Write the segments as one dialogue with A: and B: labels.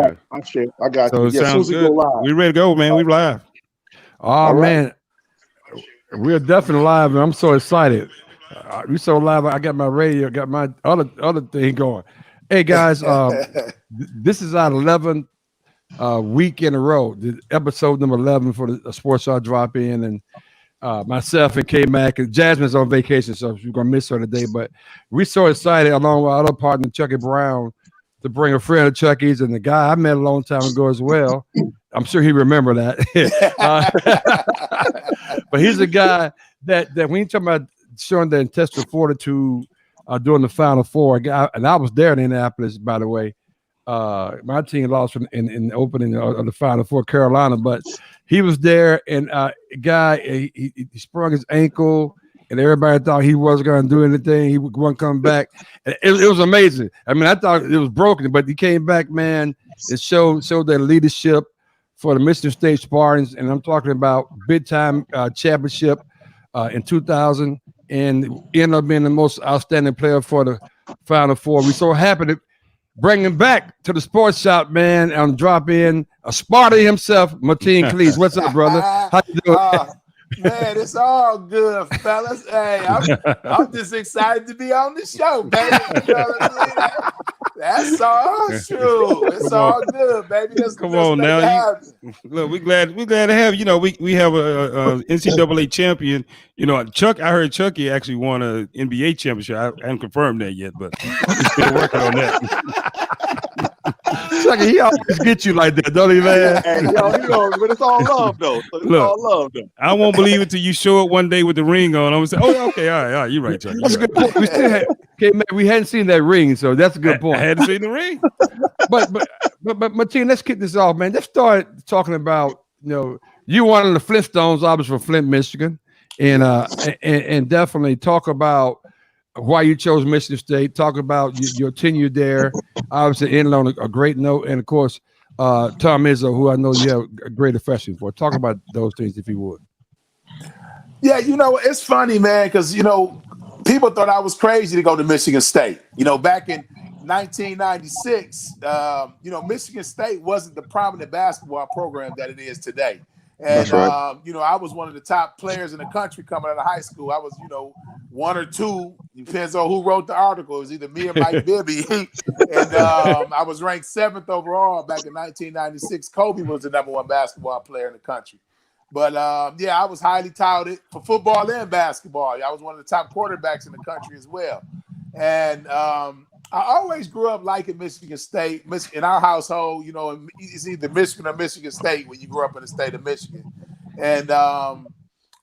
A: I'm sure. I got
B: So
A: you.
B: it
A: Yeah, as soon
B: sounds
A: as we go
B: good.
A: live.
B: We ready to go, man. We live.
C: Oh
A: All right.
C: man, we're definitely live, and I'm so excited. We so live. I got my radio, got my other thing going. Hey guys, this is our 11th week in a row. Episode number 11 for the Sports Shot Drop In, and myself and K Mac and Jasmine's on vacation, so we're gonna miss her today. But we're so excited, along with our other partner Chucky Brown, to bring a friend of Chucky's and the guy I met a long time ago as well. I'm sure he remember that. But he's a guy that when you talk about showing the intestinal fortitude during the Final Four, and I was there in Indianapolis, by the way. My team lost in the opening of the Final Four, Carolina, but he was there, and guy he sprung his ankle, and everybody thought he wasn't going to do anything. He wouldn't come back. It was amazing. I mean, I thought it was broken, but he came back, man. It showed their leadership for the Michigan State Spartans, and I'm talking about big time championship in 2000, and ended up being the most outstanding player for the Final Four. We're so happy to bring him back to the sports shop, man, and drop in a Sparta himself, Mateen Cleaves. What's up, brother? How you doing?
D: Man, it's all good, fellas. Hey, I'm just excited to be on the show, baby. You know what I mean? That's all true. It's all good, baby.
B: Come on now. Look, we're glad to have you know we have a NCAA champion. You know, I heard Chucky actually won an NBA championship. I haven't confirmed that yet, but we're still working on that.
C: Chucky, he always get you like that, don't he, man?
A: Hey, yo, but it's all love though. It's all love though.
B: I won't believe it till you show up one day with the ring on. I'm gonna say, "Oh, okay, all right, you're right, Chucky."
C: That's a good point. We hadn't seen that ring, so that's a good point.
B: I hadn't seen the ring.
C: but Mateen, let's kick this off, man. Let's start talking about you one of the Flintstones, obviously from Flint, Michigan, and definitely talk about why you chose Michigan State. Talk about your tenure there. Obviously, ending on a great note, and of course, Tom Izzo, who I know you have a great affection for. Talk about those things if you would.
D: Yeah, it's funny, man, because people thought I was crazy to go to Michigan State. Back in 1996, Michigan State wasn't the prominent basketball program that it is today. And,
A: That's right.
D: I was one of the top players in the country coming out of high school. I was, one or two, depends on who wrote the article. It was either me or Mike Bibby. And I was ranked 7th overall back in 1996. Kobe was the #1 basketball player in the country. But, I was highly touted for football and basketball. I was one of the top quarterbacks in the country as well. And I always grew up liking Michigan State. In our household, it's either Michigan or Michigan State when you grew up in the state of Michigan. And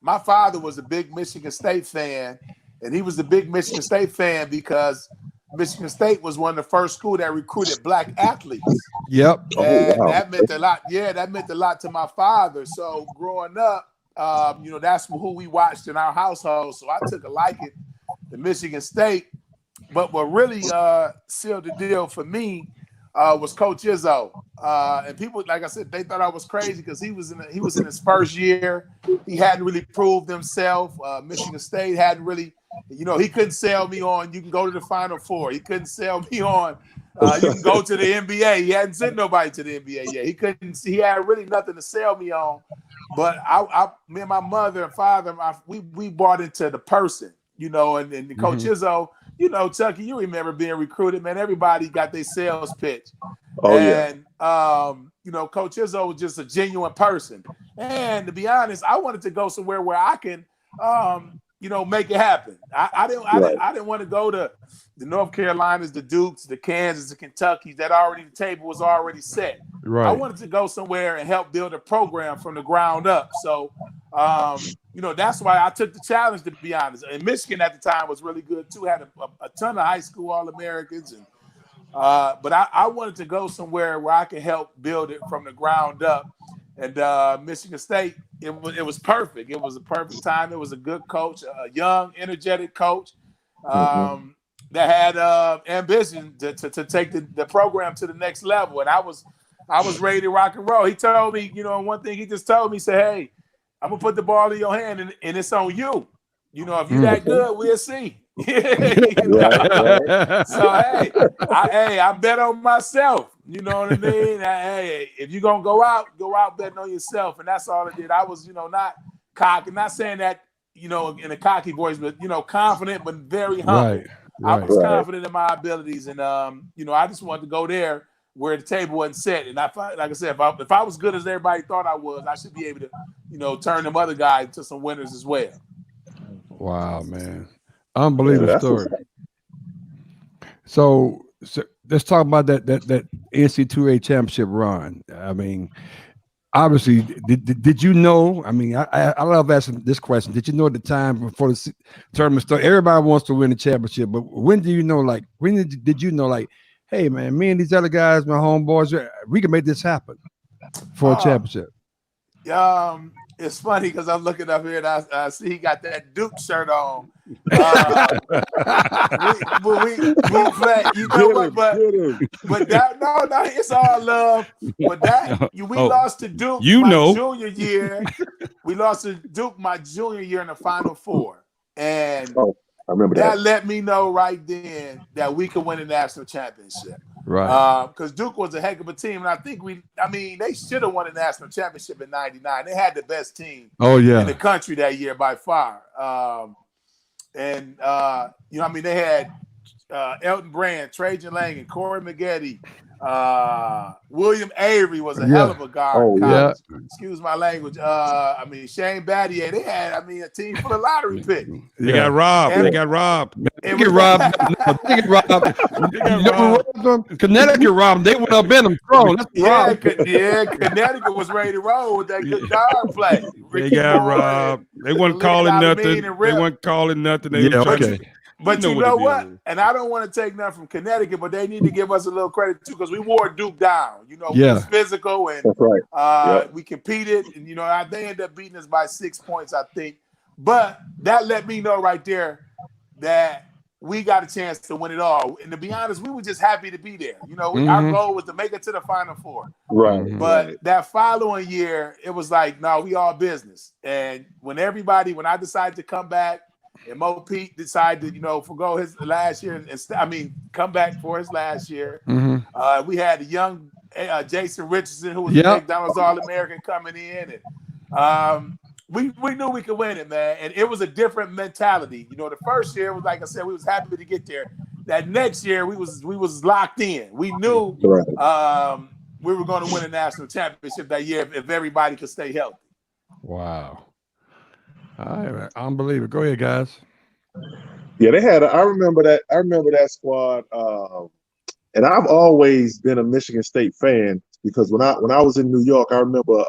D: my father was a big Michigan State fan, and he was a big Michigan State fan because Michigan State was one of the first schools that recruited black athletes.
C: Yep.
D: And that meant a lot. Yeah, that meant a lot to my father. So growing up, that's who we watched in our household. So I took a liking to Michigan State. But what really sealed the deal for me was Coach Izzo. And people, like I said, they thought I was crazy because he was in his first year. He hadn't really proved himself. Michigan State hadn't really, he couldn't sell me on, you can go to the Final Four. He couldn't sell me on, you can go to the NBA. He hadn't sent nobody to the NBA yet. He had really nothing to sell me on. But me and my mother and father, we bought into the person, and Coach Izzo, Chucky, you remember being recruited, man. Everybody got their sales pitch. And Coach Izzo was just a genuine person. And to be honest, I wanted to go somewhere where I can, make it happen. I didn't want to go to the North Carolinas, the Dukes, the Kansas, the Kentuckys. The table was already set.
C: Right.
D: I wanted to go somewhere and help build a program from the ground up. So, that's why I took the challenge, to be honest. And Michigan at the time was really good too. Had a ton of high school All-Americans, and but I wanted to go somewhere where I could help build it from the ground up. And Michigan State, it was perfect. It was a perfect time. It was a good coach, a young, energetic coach that had ambition to take the program to the next level. And I was ready to rock and roll. He told me, one thing he just told me, he said, "Hey, I'm gonna put the ball in your hand, and it's on you. If you're that good, we'll see." Right. So I bet on myself. You know what I mean? Hey, if you're gonna go out betting on yourself, and that's all I did. I was, not cocky, not saying that, in a cocky voice, but confident, but very humble.
C: Right.
D: I was confident in my abilities, and I just wanted to go there where the table wasn't set. And like I said, if I was good as everybody thought I was, I should be able to, turn them other guys into some winners as well.
C: Wow, man. Unbelievable story. So let's talk about that NCAA championship run. I mean, obviously, did you know? I mean, I love asking this question. Did you know at the time before the tournament started? Everybody wants to win the championship, but when do you know? Like, when did you know? Like, hey, man, me and these other guys, my homeboys, we can make this happen for a championship.
D: It's funny because I'm looking up here and I see he got that Duke shirt on. We play, but that no, it's all love. But we lost to Duke junior year. We lost to Duke my junior year in the Final Four, and
A: I remember that.
D: Let me know right then that we could win a national championship.
C: Right.
D: Because Duke was a heck of a team, and I think they should have won a national championship in '99. They had the best team in the country that year by far. They had Elton Brand, Trajan Langan, Corey Maggette, William Avery was a hell of a guard. Excuse my language. Shane Battier. They had, a team full of lottery picks.
B: They got robbed. They got robbed.
C: Connecticut robbed. They went up in them.
D: Connecticut was ready to roll with that good guard play.
B: They got robbed. They weren't calling nothing. They weren't calling nothing.
D: But you know what? And I don't want to take nothing from Connecticut, but they need to give us a little credit too, because we wore Duke down. We was physical and we competed, and they ended up beating us by 6 points, I think. But that let me know right there that we got a chance to win it all. And to be honest, we were just happy to be there. Our goal was to make it to the Final Four.
A: Right.
D: But that following year, it was like, no, we all business. And when I decided to come back, and Mo Pete decided to, forgo his last year and come back for his last year.
C: Mm-hmm.
D: We had a young Jason Richardson, who was a McDonald's All-American, coming in, and we knew we could win it, man. And it was a different mentality. The first year was, like I said, we was happy to get there. That next year, we was locked in. We knew we were going to win a national championship that year if everybody could stay healthy.
C: Wow. All right, unbelievable. Go ahead, guys.
A: Yeah, they had. I remember that squad, and I've always been a Michigan State fan because when I was in New York, I remember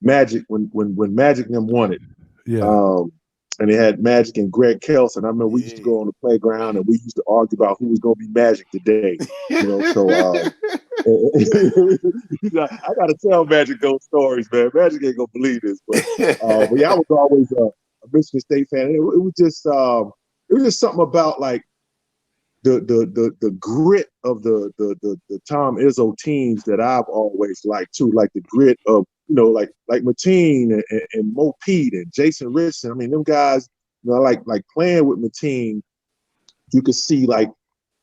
A: Magic when Magic and them won it.
C: Yeah.
A: And they had Magic and Greg Kelson. I remember we used to go on the playground and we used to argue about who was going to be Magic today. So I got to tell Magic those stories, man. Magic ain't going to believe this, but I was always a Michigan State fan. It was just something about like the grit of the Tom Izzo teams that I've always liked too, like the grit of like Mateen and Mo Pete and Jason Richardson. Them guys, like playing with Mateen, you could see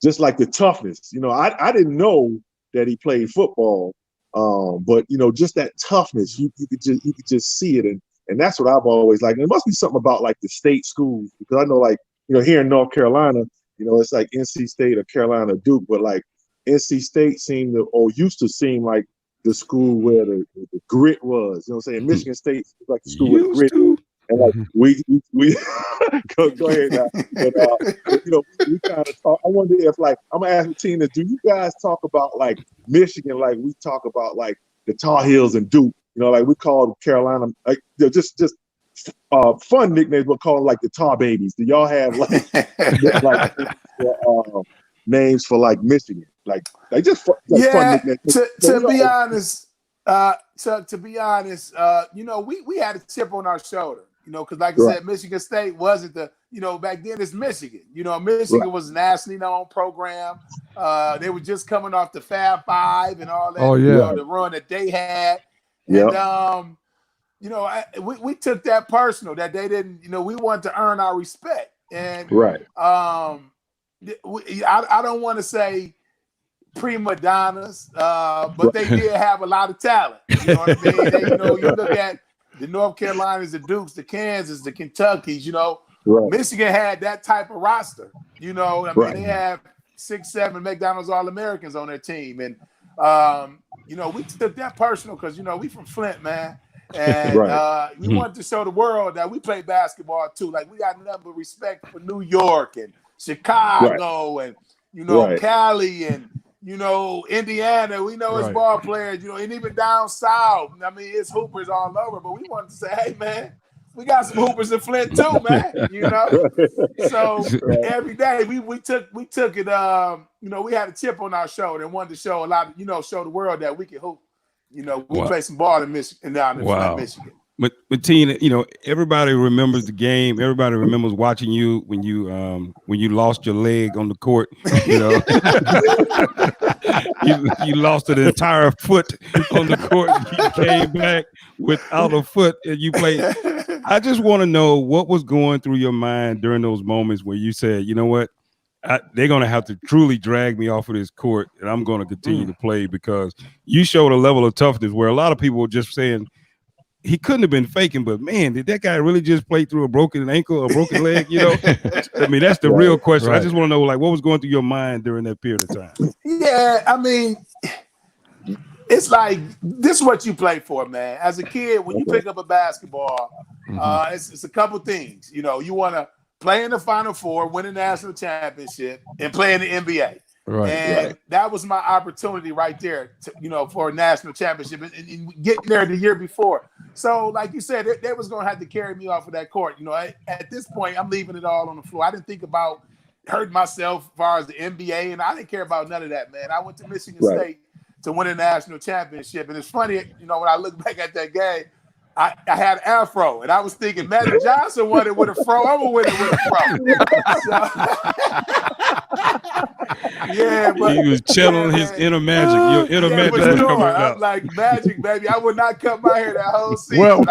A: just like the toughness. I didn't know that he played football, but just that toughness, you could just see it, and that's what I've always liked. And it must be something about like the state schools, because I know here in North Carolina, it's like NC State or Carolina Duke, but like NC State used to seem like the school where the grit was. You know what I'm saying? Michigan State was like the school where the grit was. And like we go ahead now. But we kind of talk. I wonder if I'm gonna ask Tina, do you guys talk about like Michigan like we talk about like the Tar Heels and Duke? Like we call Carolina like just fun nicknames, but call them like the Tar Babies. Do y'all have names for like Michigan? Like just fun nicknames.
D: To be honest, we had a chip on our shoulder. Because like I said, Michigan State wasn't back then it's Michigan. Michigan was a nationally known program. They were just coming off the Fab Five and all that, the run that they had. And, we took that personal, that they didn't, we wanted to earn our respect. And
A: Right.
D: I don't want to say prima donnas, but they did have a lot of talent. You know what I mean? They, you look at the North Carolinas, the Dukes, the Kansas, the Kentuckys,
A: Right.
D: Michigan had that type of roster. They have 6, 7 McDonald's All-Americans on their team. And, we took that personal because, we from Flint, man. And we wanted to show the world that we play basketball too. Like, we got nothing but respect for New York and Chicago and, Cali and, Indiana. We know it's ball players, and even down south. I mean, it's hoopers all over. But we wanted to say, hey, man, we got some hoopers in Flint too, man. So every day we took it. We had a chip on our shoulder and wanted to show a lot of, show the world that we can hoop. We play some ball in Michigan, down in Flint, Michigan.
B: But Mateen, everybody remembers the game. Everybody remembers watching you when you lost your leg on the court. You lost an entire foot on the court. You came back without a foot, and you played. I just want to know what was going through your mind during those moments where you said, you know what, they're going to have to truly drag me off of this court, and I'm going to continue to play, because you showed a level of toughness where a lot of people were just saying, he couldn't have been faking, but man, did that guy really just play through a broken ankle, a broken leg? I mean, that's the real question. I just want to know, like, what was going through your mind during that period of time?
D: Yeah, I mean, it's like, this is what you play for, man. As a kid, when you pick up a basketball, it's a couple things. You want to play in the Final Four, win a national championship, and play in the NBA. That was my opportunity right there, for a national championship and getting there the year before. So, like you said, they was going to have to carry me off of that court. At this point, I'm leaving it all on the floor. I didn't think about hurting myself as far as the NBA, and I didn't care about none of that, man. I went to Michigan State to win a national championship. And it's funny, when I look back at that game, I had afro, and I was thinking Magic Johnson won it with a fro. I'm gonna win it with a fro. Yeah, but
B: he was channeling his inner magic. Your inner magic was coming out.
D: I'm like, magic, baby. I would not cut my hair that whole season.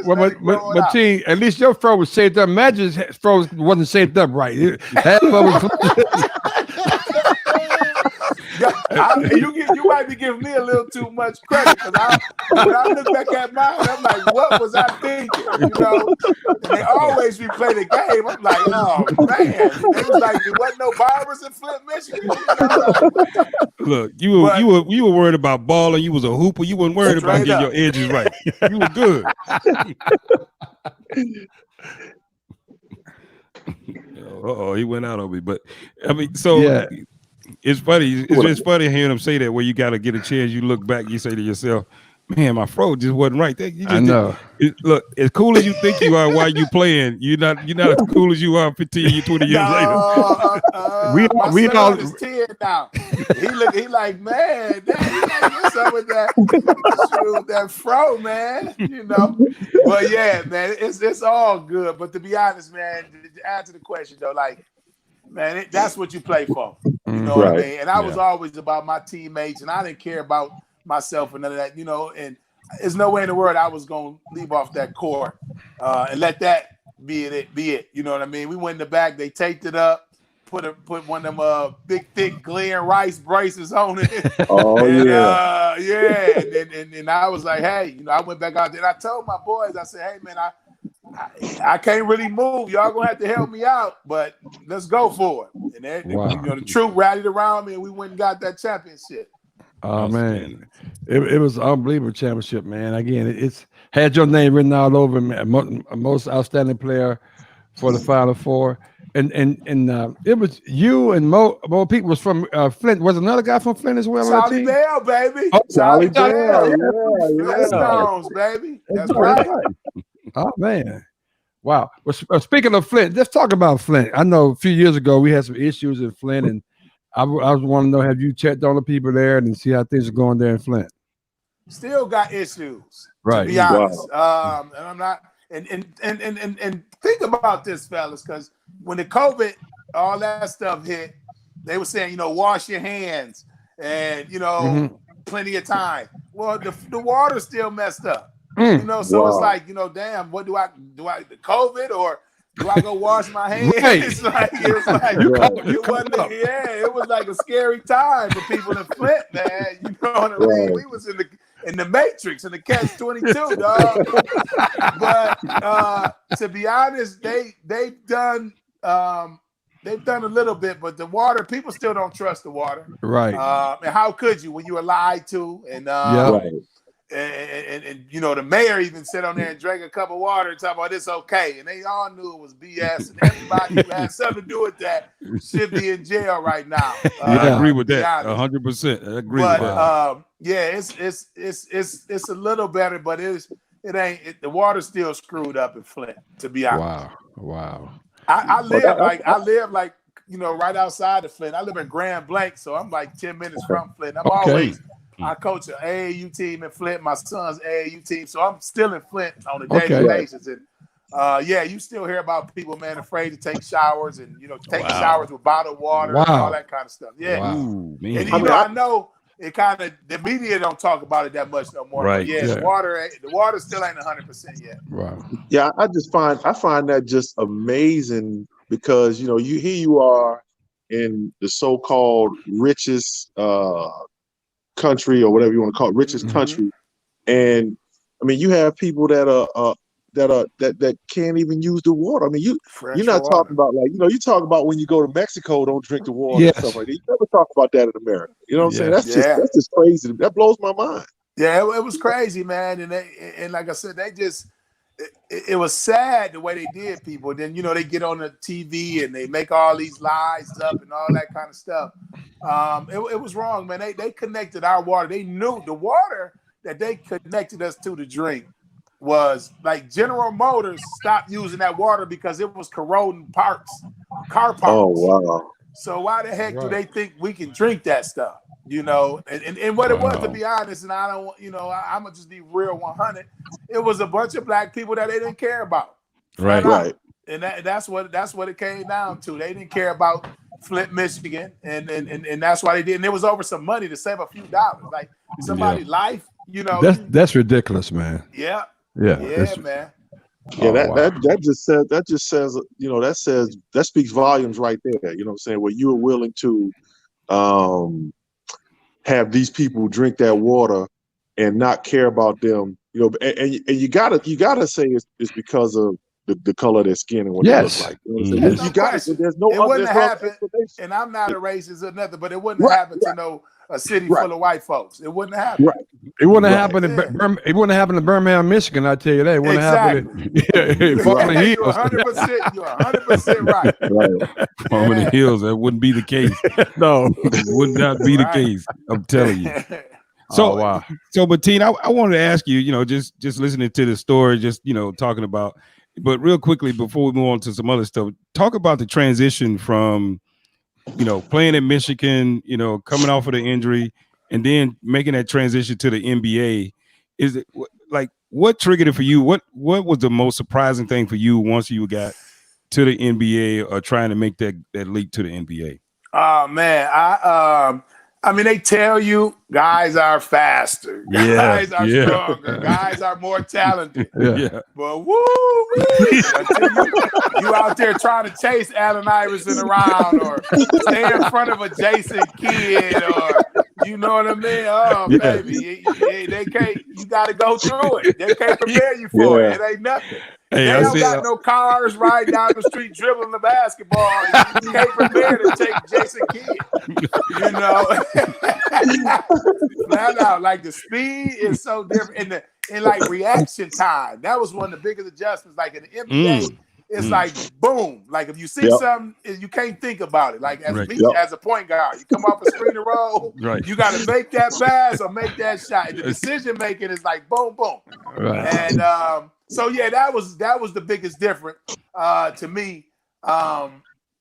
C: Mateen, at least your fro was saved up. Magic's fro wasn't saved up right.
D: You might be giving me a little too much credit, because when I look back at mine, I'm like, what was I thinking? And they always replay the game. I'm like, oh man, it was like there wasn't no barbers in Flint, Michigan.
B: Look, you were worried about balling. You was a hooper. You weren't worried about getting your edges right. You were good. He went out on me. But I mean, so. Yeah. It's funny. It's funny hearing him say that, where you got to get a chance. You look back, you say to yourself, man, my fro just wasn't right.
C: I know.
B: Look, as cool as you think you are while you playing, you're not as cool as you are 15, 20 years later.
D: We all is 10 now. He like, man, what's up with that fro, man? But yeah, man, it's all good. But to be honest, man, to answer the question though, like, man, that's what you play for. You know what I mean? And I was always about my teammates, and I didn't care about myself and none of that, and there's no way in the world I was going to leave off that court and let that be it. You know what I mean? We went in the back, they taped it up, put one of them big, thick Glenn Rice braces on it.
A: Oh, and,
D: and I was like, hey, I went back out there, and I told my boys, I said, hey, man, I can't really move. Y'all gonna have to help me out, but let's go for it. And then, the troop rallied around me, and we went and got that championship.
C: Oh man, it was an unbelievable championship, man. Again, it's had your name written all over, man. Most outstanding player for the Final Four, and it was you and more people was from Flint. Was another guy from Flint as well?
D: Charlie Bell, baby.
A: Oh, Charlie Bell,
D: yeah. Stones, baby. That's right.
C: Oh man, wow. Well, speaking of Flint, let's talk about Flint. I know a few years ago we had some issues in Flint, and I was wanting to know, have you checked on the people there and see how things are going there in Flint?
D: Still got issues,
C: right?
D: To be honest, and I'm not. And think about this, fellas, because when the COVID, all that stuff hit, they were saying, wash your hands and plenty of time. Well, the water's still messed up. So it's like, damn, what do I the COVID, or do I go wash my hands?
C: Right.
D: It's like it was like a scary time for people in Flint, man. You know what I mean? We was in the Matrix, in the catch-22, dog. But to be honest, they've done a little bit, but the water, people still don't trust the water.
C: Right.
D: And how could you when you were lied to? And and you know, the mayor even sat on there and drank a cup of water and talk about it's okay. And they all knew it was BS. And everybody who had something to do with that should be in jail right now.
B: I agree with that. 100%. I agree with that.
D: It's a little better, but it ain't. The water's still screwed up in Flint, to be honest.
C: Wow.
D: I live like you know, right outside of Flint. I live in Grand Blanc, so I'm like 10 minutes from Flint. I coach an AAU team in Flint, my son's AAU team, so I'm still in Flint on a daily basis. And you still hear about people, man, afraid to take showers and taking showers with bottled water and all that kind of stuff. Yeah,
B: Ooh, man.
D: And I know it kind of the media don't talk about it that much no more.
B: Right.
D: But the water still ain't 100% yet.
C: Wow.
A: Yeah, I find that just amazing because you are in the so-called richest country or whatever you want to call it, richest country, and I mean you have people that can't even use the water. I mean you're not talking about like you talk about when you go to Mexico, don't drink the water and stuff like that. You never talk about that in America. You know what I'm saying? That's just crazy. That blows my mind.
D: Yeah, it was crazy, man. And like I said, it was sad the way they did people. Then they get on the TV and they make all these lies up and all that kind of stuff. It was wrong, man. They connected our water. They knew the water that they connected us to drink was like General Motors stopped using that water because it was corroding car parts.
A: Oh wow!
D: So why the heck do they think we can drink that stuff? And what it was, to be honest, and I don't, I'm gonna just be real 100. It was a bunch of black people that they didn't care about.
B: Right.
D: And that's what it came down to. They didn't care about Flint, Michigan, and that's why they did. And it was over some money to save a few dollars, like somebody's life.
C: That's ridiculous, man.
D: Yeah, man.
A: Yeah, that just says that speaks volumes right there. You know what I'm saying? Where you are willing to have these people drink that water and not care about them, and you gotta say it's because of the color of their skin and what they look like. You got it. There's no. It
D: wouldn't happen. And I'm not a racist or nothing, but it wouldn't happen to a city full of white folks. It wouldn't happen.
A: Right.
C: It wouldn't happen in it wouldn't happen in Birmingham, Michigan. I tell you that. It wouldn't happen. You're
D: 100% right.
B: Farm in the Hills, that wouldn't be the case.
C: No,
B: it would not be the case. I'm telling you. So, So Mateen, I wanted to ask you, just listening to the story, just talking about, but real quickly before we move on to some other stuff, talk about the transition from playing in Michigan, coming off of the injury, and then making that transition to the NBA. Is it like what triggered it for you? What was the most surprising thing for you once you got to the NBA or trying to make that leap to the NBA?
D: Oh man, I mean, they tell you guys are faster, guys are stronger, guys are more talented. But you out there trying to chase Allen Iverson around or stay in front of a Jason Kidd or you know what I mean? Oh, baby, they can't. You got to go through it. They can't prepare you for it. It ain't nothing. They don't got no cars riding down the street dribbling the basketball. You can't prepare to take Jason Kidd. Flat out, like the speed is so different, and like reaction time. That was one of the biggest adjustments. Like in the NBA, it's like boom. Like if you see something, you can't think about it. Like as a point guard, you come off a screen and roll. You got to make that pass or make that shot. And the decision making is like boom, boom. And so that was the biggest difference to me,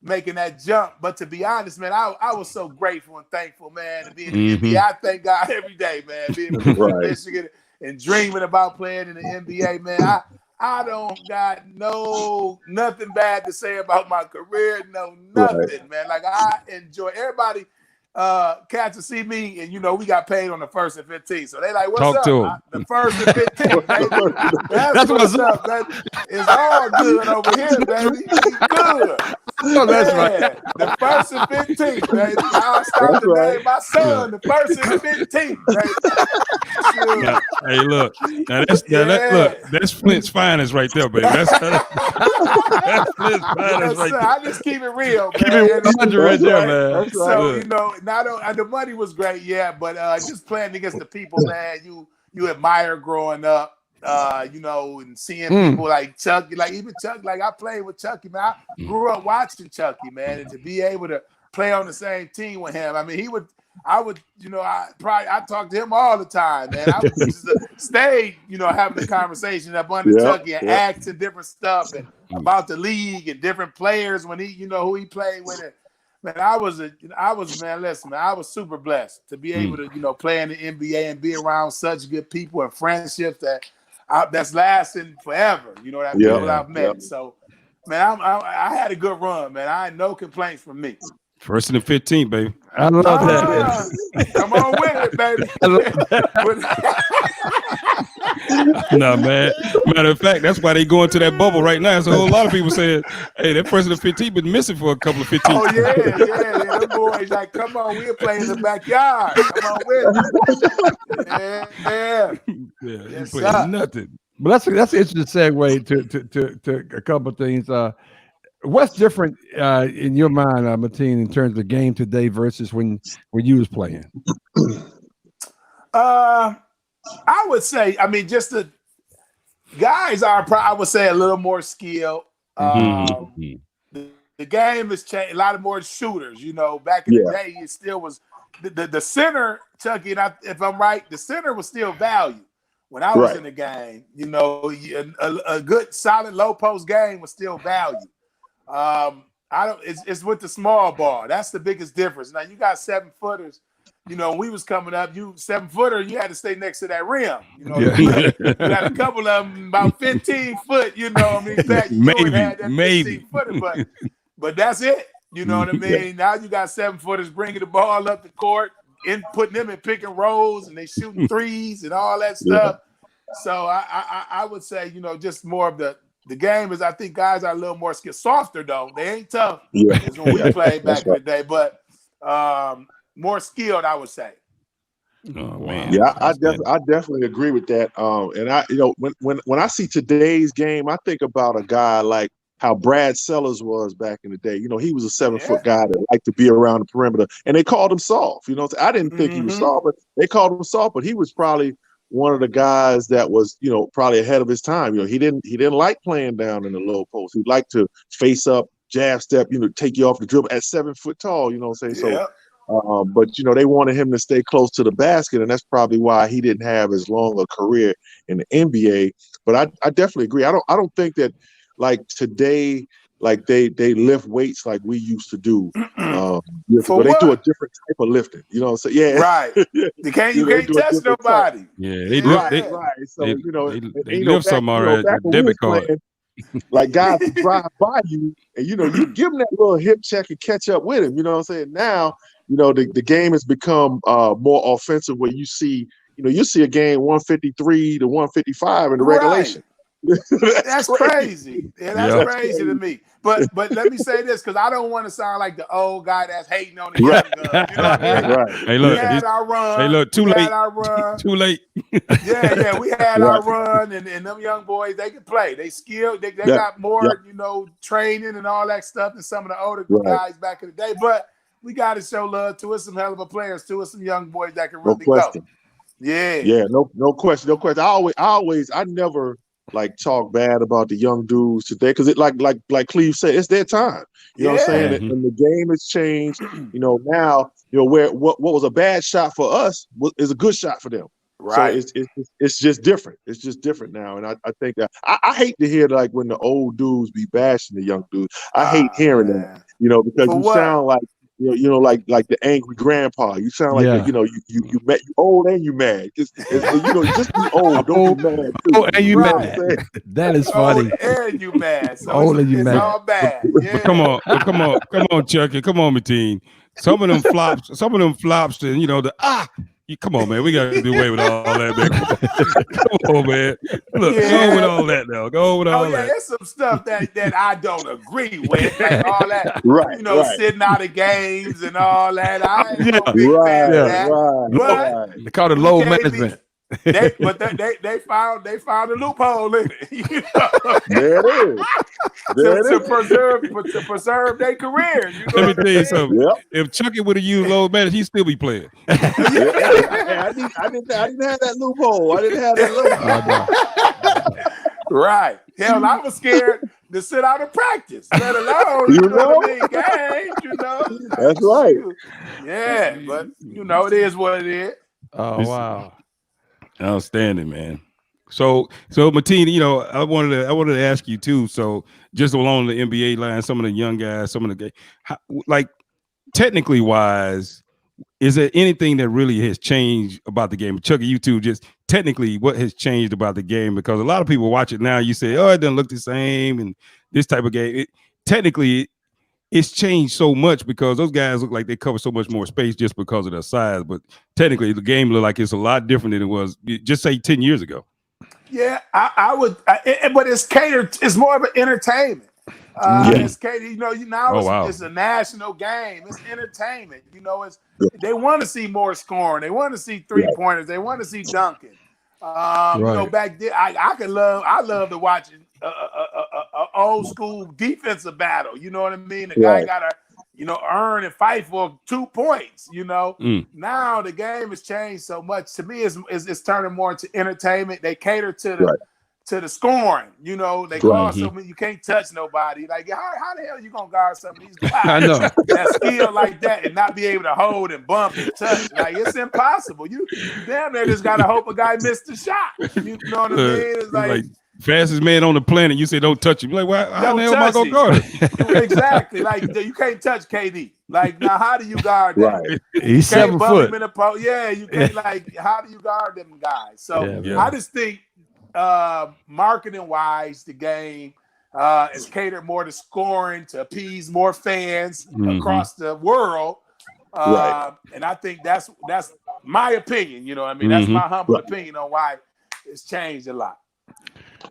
D: making that jump. But to be honest, man, I was so grateful and thankful, man, to be in the NBA. I thank God every day, man, being in Michigan and dreaming about playing in the NBA, man. I don't got nothing bad to say about my career, nothing, man. Like I enjoy everybody. cats to see me, and we got paid on the 1st and 15th. So they like, what's
B: Talk
D: up?
B: to 'em.
D: The 1st and 15th, baby. That's what's up, baby. It's all good over here, baby. We good.
C: Oh, that's right.
D: The 1st and 15th, baby. I'll start to name my son the 1st and 15th, baby.
B: Now, hey, look. Now that's Flint's finest right there, baby. That's Flint's finest right there.
D: I just keep it real, man.
C: Keep it 100 right there, man.
D: So the money was great, yeah, but just playing against the people, man, you admire growing up, and seeing people like Chucky, like even Chucky, like I played with Chucky, man. I grew up watching Chucky, man, and to be able to play on the same team with him, I mean, I talked to him all the time, man. I used to stay, having a conversation up under Chucky and asking different stuff and about the league and different players when he, who he played with. It. Man, I was super blessed to be able to, play in the NBA and be around such good people and friendships that's lasting forever. That people I've met. So, man, I had a good run, man. I had no complaints from me.
B: 1st and 15th, baby.
C: I love that.
D: Come on with it, baby.
C: I love that.
B: No, man. Matter of fact, that's why they go into that bubble right now. So a whole lot of people saying, hey, that 1st and 15th been missing for a couple of 15.
D: Oh, yeah. Them boys like, come on, we're playing in the backyard. Come on with it.
B: Yeah, you playing nothing.
C: But that's an interesting segue to a couple of things. What's different in your mind, Mateen, in terms of the game today versus when you was playing?
D: I would say, just the guys are, I would say, a little more skilled. The game has changed. A lot of more shooters. Back in the day, it still was the center, Chucky, and if I'm right, the center was still valued when I was in the game. A good, solid, low post game was still valued. It's with the small ball. That's the biggest difference. Now you got 7-footers. When we was coming up, you 7-footer, you had to stay next to that rim. You got a couple of them about 15 foot. Back
B: maybe,
D: had that 15-footer, but that's it. You know what I mean? Now you got 7-footers bringing the ball up the court and putting them in pick and rolls, and they shooting threes and all that stuff. So I would say, just more of the game is, I think guys are a little more skilled, softer though. They ain't tough as when we played back in the day, but more skilled, I would say.
B: Oh man,
A: yeah, I definitely agree with that. And I, when I see today's game, I think about a guy like how Brad Sellers was back in the day. He was a 7-foot guy that liked to be around the perimeter, and they called him soft. I didn't think he was soft, but they called him soft. But he was probably one of the guys that was, probably ahead of his time. He didn't like playing down in the low post. He liked to face up, jab step, take you off the dribble at 7 foot tall. You know what I'm saying?
D: Yeah.
A: So, but they wanted him to stay close to the basket, and that's probably why he didn't have as long a career in the NBA. But I definitely agree. I don't think that like today, like they lift weights like we used to do. But they do a different type of lifting. You know what I'm saying? Yeah.
D: Right. You can't touch nobody.
B: Type. Yeah, they lift.
A: Right. So
B: they lift some already. Debit card.
A: Like guys who drive by you, and you give them that little hip check and catch up with him. You know what I'm saying? Now, the game has become more offensive, where you see a game 153 to 155 in the regulation.
D: That's crazy. Yeah, that's crazy to me. But let me say this, because I don't want to sound like the old guy that's hating on the young guns. You know what I mean?
A: Right.
B: Hey, look.
D: We had our run.
B: Hey, look. Too late. Too late.
D: Yeah. We had our run, and them young boys, they can play. They skilled. They got more, training and all that stuff than some of the older guys back in the day. But we got to show love to us. Some hell of a players to us. Some young boys that can really go. Yeah.
A: No question. I never like talk bad about the young dudes today, because it like Cleaves said, it's their time. You know what I'm saying? And the game has changed. Now where what was a bad shot for us is a good shot for them. Right. So it's just different. It's just different now. And I think that I hate to hear like when the old dudes be bashing the young dudes. I hate hearing that. Because you sound like like the angry grandpa. You sound like you old and you mad. Just be old, don't be mad too.
C: Oh, and you mad. That is funny.
D: Old and you mad. So
C: old and you mad.
D: All bad. Yeah.
B: Come on, Chucky. Come on, Mateen. some of them flops, and come on, man, we got to do away with all that, man. Come on, man. Look, go with all that now. Go with all that.
D: There's some stuff that I don't agree with, like all that,
A: Right,
D: sitting out of games and all that. I ain't no big fan of that. But
C: They call it low management.
D: They found a loophole in it.
A: There it is.
D: To preserve their career.
B: Let me tell you something.
A: Yep.
B: If Chucky would have used low management, he'd still be playing.
A: I didn't have that loophole. I didn't have that loophole.
D: Right. Hell, I was scared to sit out of practice, let alone games.
A: That's right.
D: Yeah, but it is what it is.
C: Oh wow.
B: Outstanding, man. So Mateen, I wanted to ask you too. So just along the NBA line, some of the young guys, some of the like technically wise, is there anything that really has changed about the game? Chucky, you too, just technically what has changed about the game? Because a lot of people watch it now, you say, oh, it doesn't look the same and this type of game. Technically, it's changed so much because those guys look like they cover so much more space just because of their size. But technically, the game look like it's a lot different than it was just say 10 years ago.
D: Yeah, I would, but it's catered. It's more of an entertainment. It's catered. It's a national game. It's entertainment. They want to see more scoring. They want to see 3-pointers. They want to see dunking. Back then, I love to watch a old school defensive battle. You know what I mean? The guy got to, earn and fight for 2 points. Now the game has changed so much. To me, it's turning more into entertainment. They cater to the scoring. They call something you can't touch nobody. Like how the hell you gonna guard some of these guys?
C: I know
D: that skill like that and not be able to hold and bump and touch. Like it's impossible. You damn near just gotta hope a guy missed the shot. You know what I mean? It's like
B: fastest man on the planet. You say don't touch him. Like, well, how the hell am I gonna guard him?
D: Exactly. Like you can't touch KD. Like now, how do you guard that?
A: Right.
C: He's 7 foot.
D: Him in the yeah, you can't. Like, how do you guard them guys? So I just think, marketing wise, the game is catered more to scoring to appease more fans across the world. And I think that's my opinion. You know what I mean? That's my humble opinion on why it's changed a lot.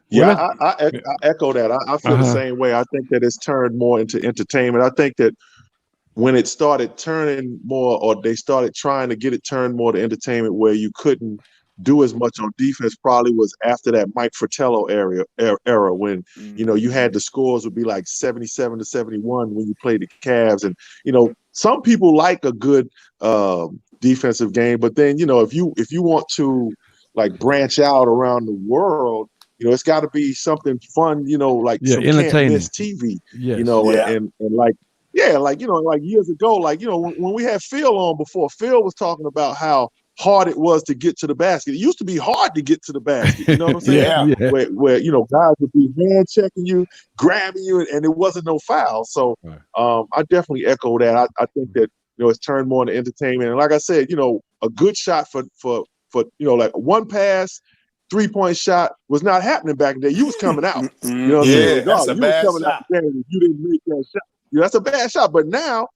A: Yeah, I echo that. I feel the same way. I think that it's turned more into entertainment. I think that when it started turning more, or they started trying to get it turned more to entertainment, where you couldn't do as much on defense, probably was after that Mike Fratello era when you had the scores would be like 77-71 when you played the Cavs, and some people like a good defensive game, but then if you want to like branch out around the world, it's got to be something fun, like some can't miss TV, and like like years ago, like when we had Phil on before, Phil was talking about how hard it was to get to the basket. It used to be hard to get to the basket. You know what I'm saying? Where guys would be hand checking you, grabbing you, and it wasn't no foul. So I definitely echo that. I think that it's turned more into entertainment. And like I said, a good shot for like one pass, 3-point shot was not happening back in the day. You was coming out. You know what I'm saying?
D: That's a bad shot.
A: You didn't make that shot. That's a bad shot. But now,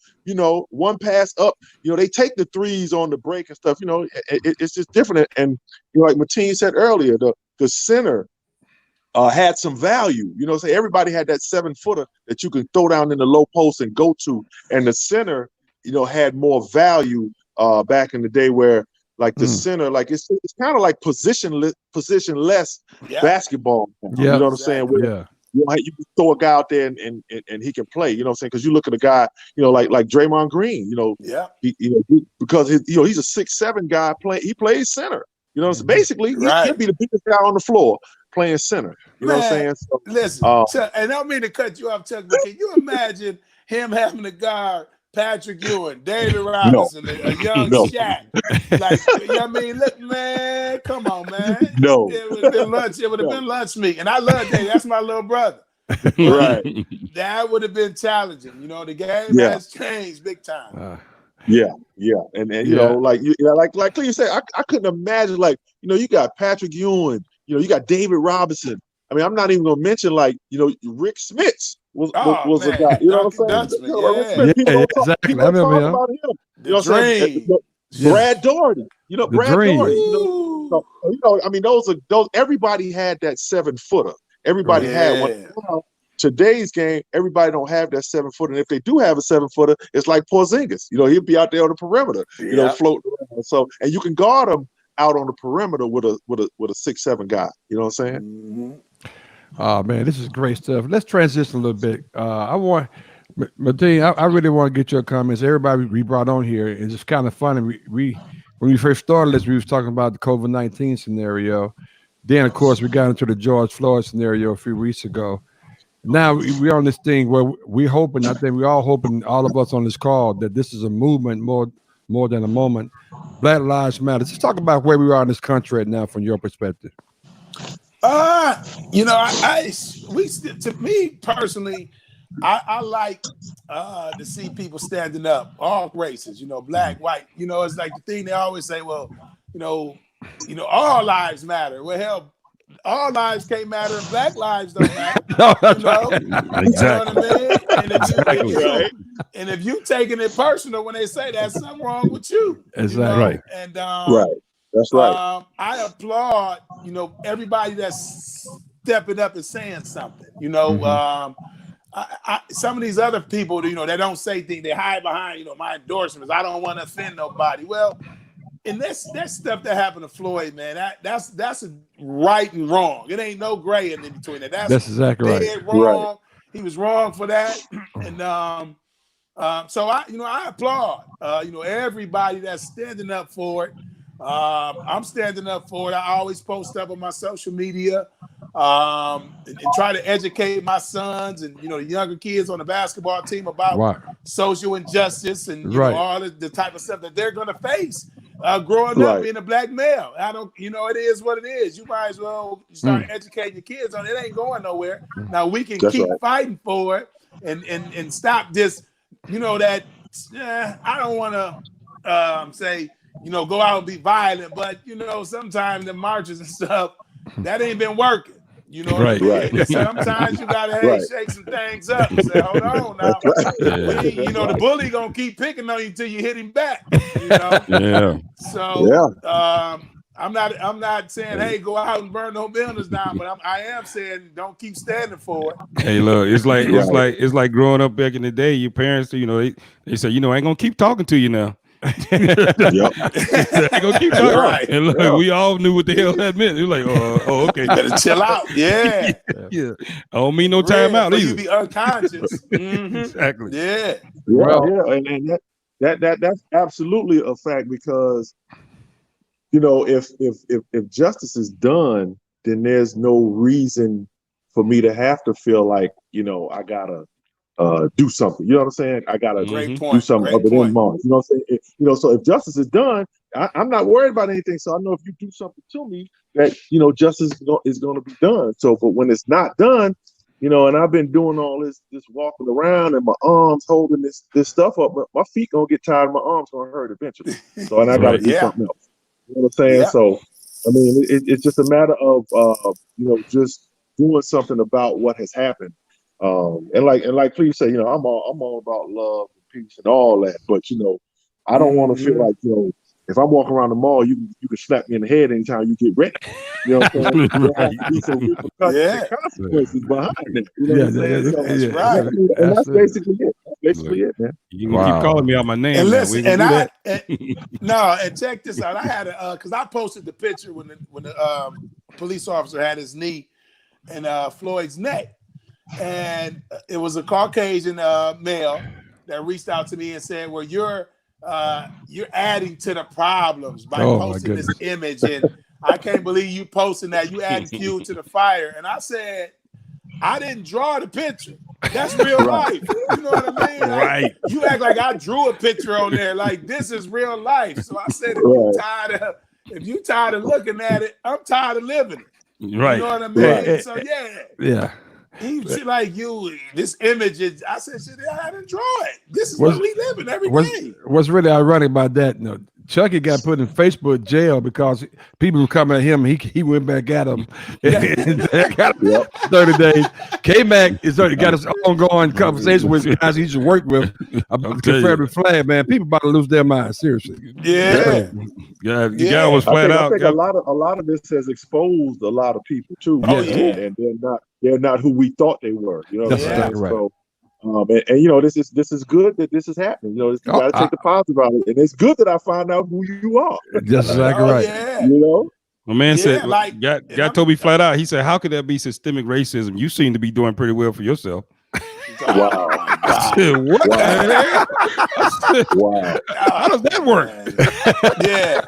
A: one pass up, they take the threes on the break and stuff. It's just different. And like Mateen said earlier, the center had some value. So everybody had that 7-footer that you could throw down in the low post and go to. And the center, had more value back in the day, where like the center, like it's kind of like positionless basketball. You know what I'm saying? You can throw a guy out there and he can play. You know what I'm saying? Because you look at a guy, like Draymond Green. Because he's a 6'7" guy he plays center. So basically he could be the biggest guy on the floor playing center. You know what I'm saying? So,
D: listen, Chuck, and I don't mean to cut you off, Chuck, but can you imagine him having to guard Patrick Ewing, David Robinson, a young Shaq? Like, I mean, look, man, come on, man.
A: No.
D: It would have been lunch. It would have been lunch meat. And I love David. That's my little brother.
A: Right.
D: That would have been challenging. The game has changed big time.
A: Yeah. And like Cleve said, I couldn't imagine, like, you got Patrick Ewing, you got David Robinson. I mean, I'm not even gonna mention, like, Rick Smits was a
D: man,
A: guy. You know what I'm
D: Duncan
A: saying?
D: Dutchman,
A: You know,
D: yeah.
A: Smith, people don't talk,
C: exactly.
A: people
C: I
A: don't
C: remember
A: talk
C: him.
A: about him.
D: The
A: You know what I'm saying?
D: dream.
A: Brad Daugherty. You know,
C: The
A: Brad
C: dream.
A: Daugherty.
D: Ooh.
A: I mean, those. Everybody had that 7-footer. Everybody had one.
D: Yeah.
A: Now, today's game, everybody don't have that 7-footer. And if they do have a 7-footer, it's like Porzingis. You know, he'll be out there on the perimeter. You know, floating around. So, and you can guard him out on the perimeter with a 6'7" guy. You know what I'm saying?
D: Mm-hmm.
C: Oh man, this is great stuff. Let's transition a little bit. I want Mateen, I really want to get your comments. Everybody we brought on here, it's just kind of funny. We when we first started this, we was talking about the COVID-19 scenario. Then of course we got into the George Floyd scenario a few weeks ago. Now we're on this thing where we're hoping, I think we're all hoping, all of us on this call, that this is a movement more than a moment. Black Lives Matter. Let's talk about where we are in this country right now from your perspective.
D: You know, to me personally, I like to see people standing up, all races, you know, black, white. You know, it's like the thing they always say, well, you know, all lives matter. Well, hell, all lives can't matter and black lives don't matter.
C: No, that's
D: you know?
B: Exactly.
D: You know what I mean?
B: Exactly.
D: And if you taking it personal when they say that, something wrong with you.
C: Exactly.
D: You know?
B: Right.
D: And
A: Right. That's right.
D: I applaud, you know, everybody that's stepping up and saying something. You know, some of these other people, you know, they don't say things, they hide behind, you know, my endorsements. I don't want to offend nobody. Well, and that's stuff that happened to Floyd, man. That's right and wrong. It ain't no gray in between it. That's
C: exactly
D: dead
C: right.
D: wrong.
A: Right.
D: He was wrong for that. And so I applaud you know, everybody that's standing up for it. I'm standing up for it. I always post up on my social media and try to educate my sons and, you know, the younger kids on the basketball team about social injustice and, you know, all the type of stuff that they're going to face growing up being a black male. I don't, you know, it is what it is. You might as well start educating your kids on it. It ain't going nowhere. Now we can keep fighting for it and stop this, you know, that I don't want to say, you know, go out and be violent, but you know, sometimes the marches and stuff that ain't been working. You know what I mean? Sometimes you gotta shake some things up and say, hold on now. You know, the bully gonna keep picking on you till you hit him back. You know?
B: Yeah.
D: So I'm not saying, hey, go out and burn no buildings down, but I am saying don't keep standing for it.
B: Hey, look, it's like growing up back in the day. Your parents, you know, they say, you know, I ain't gonna keep talking to you now. I ain't gonna keep talking.
D: Right.
B: And look, we all knew what the hell that meant. It was like, oh, okay,
D: better chill out. Yeah.
B: I don't mean no time out either.
D: You be unconscious.
B: Exactly.
D: Yeah.
A: And that's absolutely a fact, because you know, if justice is done, then there's no reason for me to have to feel like, you know, I gotta do something. You know what I'm saying? I gotta do something other than Mars. You know what I'm saying? You know, so if justice is done, I'm not worried about anything. So I know if you do something to me, that, you know, justice is going to be done. So, but when it's not done, you know, and I've been doing all this walking around and my arms holding this stuff up, but my feet gonna get tired, my arms gonna hurt eventually. So, and I gotta do something else. You know what I'm saying? So, I mean, it's just a matter of you know, just doing something about what has happened. And like Cleaves said, you know, I'm all about love and peace and all that, but you know, I don't want to feel like, you know, if I'm walking around the mall, you can slap me in the head anytime you get ready. You know what I'm saying? There has to be some repercussions and consequences behind it. You know what I'm saying? So,
D: that's right.
A: And that's basically it. That's basically it, man.
B: You can keep calling me out my name.
D: And listen, and check this out. I had because I posted the picture when the police officer had his knee in Floyd's neck. And it was a Caucasian male that reached out to me and said, well, you're adding to the problems by posting this image. And I can't believe you posting that. You adding fuel to the fire. And I said, I didn't draw the picture. That's real life. You know what I mean? Like, you act like I drew a picture on there. Like, this is real life. So I said, if you tired of looking at it, I'm tired of living it.
B: Right.
D: You know what I mean?
C: Right.
D: So
C: yeah.
D: He like you, this image is. I said, shit, I didn't draw it. This is what we live in every day.
C: What's really ironic about that, you know, Chucky got put in Facebook jail because people were coming at him. He went back at them. Got 30 days. K-Mac got his ongoing conversation with guys he used to work with about the Confederate flag, man. People about to lose their minds, seriously.
B: Yeah, the guy was flat out.
A: I think a lot of this has exposed a lot of people too. And they're not who we thought they were. You know,
C: that's exactly right.
A: So, and you know, this is good that this is happening. You know, you got to take the positive out of it, and it's good that I find out who you are.
C: That's exactly right.
D: Yeah.
A: You know.
B: My man said, got told me flat out. He said, "How could that be systemic racism? You seem to be doing pretty well for yourself."
A: Wow.
B: I said, what?
A: Wow.
B: Wow. How does that work?
D: Yeah.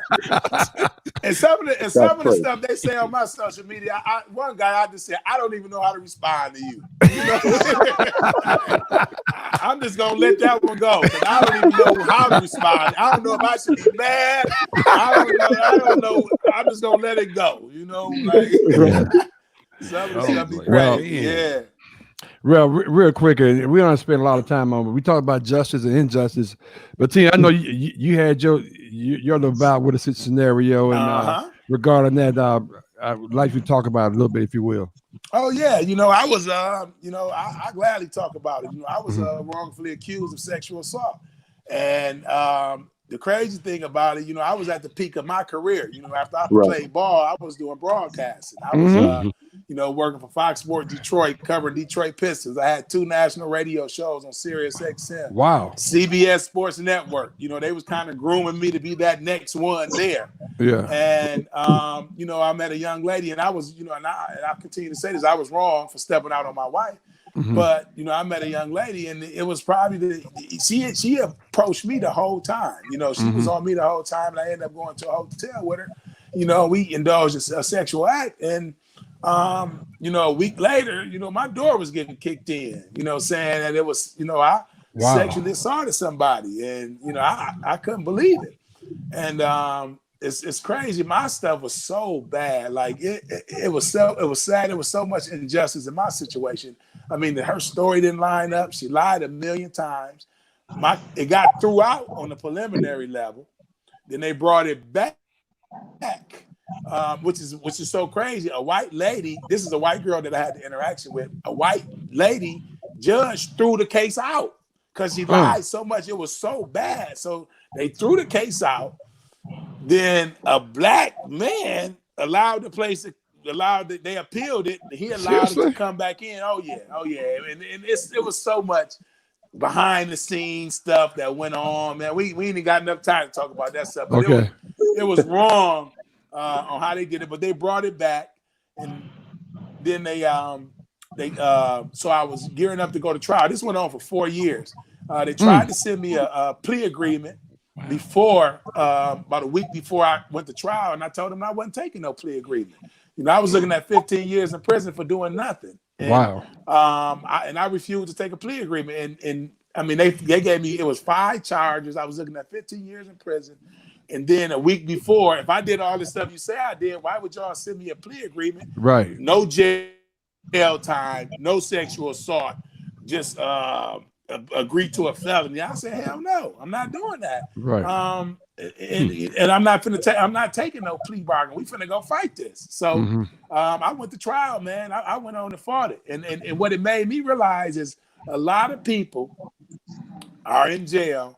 D: And some of the stuff they say on my social media, one guy I just said, I don't even know how to respond to you. You know? I'm just gonna let that one go because I don't even know how to respond. I don't know if I should be mad. I don't know. I'm just gonna let it go. You know, like some of the stuff be crazy. Yeah.
C: Real quick, and we don't spend a lot of time on it. We talk about justice and injustice, but Tina, I know you had your about with a scenario, and regarding that, I would like you to talk about it a little bit, if you will.
D: Oh yeah, you know, I was, you know, I gladly talk about it. You know, I was wrongfully accused of sexual assault, and the crazy thing about it, you know, I was at the peak of my career. You know, after I played ball, I was doing broadcasting. I was, you know, working for Fox Sports Detroit, covering Detroit Pistons. I had 2 national radio shows on Sirius XM.
C: Wow.
D: CBS Sports Network. You know, they was kind of grooming me to be that next one there.
C: Yeah.
D: And, you know, I met a young lady, and I was, you know, and I continue to say this, I was wrong for stepping out on my wife. But, you know, I met a young lady, and it was probably she approached me the whole time. You know, she was on me the whole time, and I ended up going to a hotel with her. You know, we indulged in a sexual act, and you know, a week later, you know, my door was getting kicked in, you know, saying that it was, you know, I sexually assaulted somebody, and, you know, I couldn't believe it. And it's crazy. My stuff was so bad. Like it was sad. There was so much injustice in my situation. I mean, her story didn't line up. She lied 1,000,000 times. It got threw out on the preliminary level. Then they brought it back. Which is so crazy. A white lady, this is a white girl that I had the interaction with. A white lady judge threw the case out because she lied so much. It was so bad. So they threw the case out. Then a black man allowed the place to they appealed it. He allowed it to come back in. Oh yeah. And it was so much behind the scenes stuff that went on, man. We ain't got enough time to talk about that stuff. But it was wrong. On how they did it, but they brought it back, and then they so I was gearing up to go to trial. This went on for 4 years. They tried to send me a plea agreement before about a week before I went to trial, and I told them I wasn't taking no plea agreement. You know, I was looking at 15 years in prison for doing nothing. And, I refused to take a plea agreement, and I mean they gave me, it was 5 charges. I was looking at 15 years in prison. And then a week before, if I did all the stuff you say I did, why would y'all send me a plea agreement?
C: Right.
D: No jail time, no sexual assault, just agree to a felony. I said, hell no, I'm not doing that.
C: Right.
D: And I'm not I'm not taking no plea bargain. We finna go fight this. So I went to trial, man. I went on and fought it. And what it made me realize is a lot of people are in jail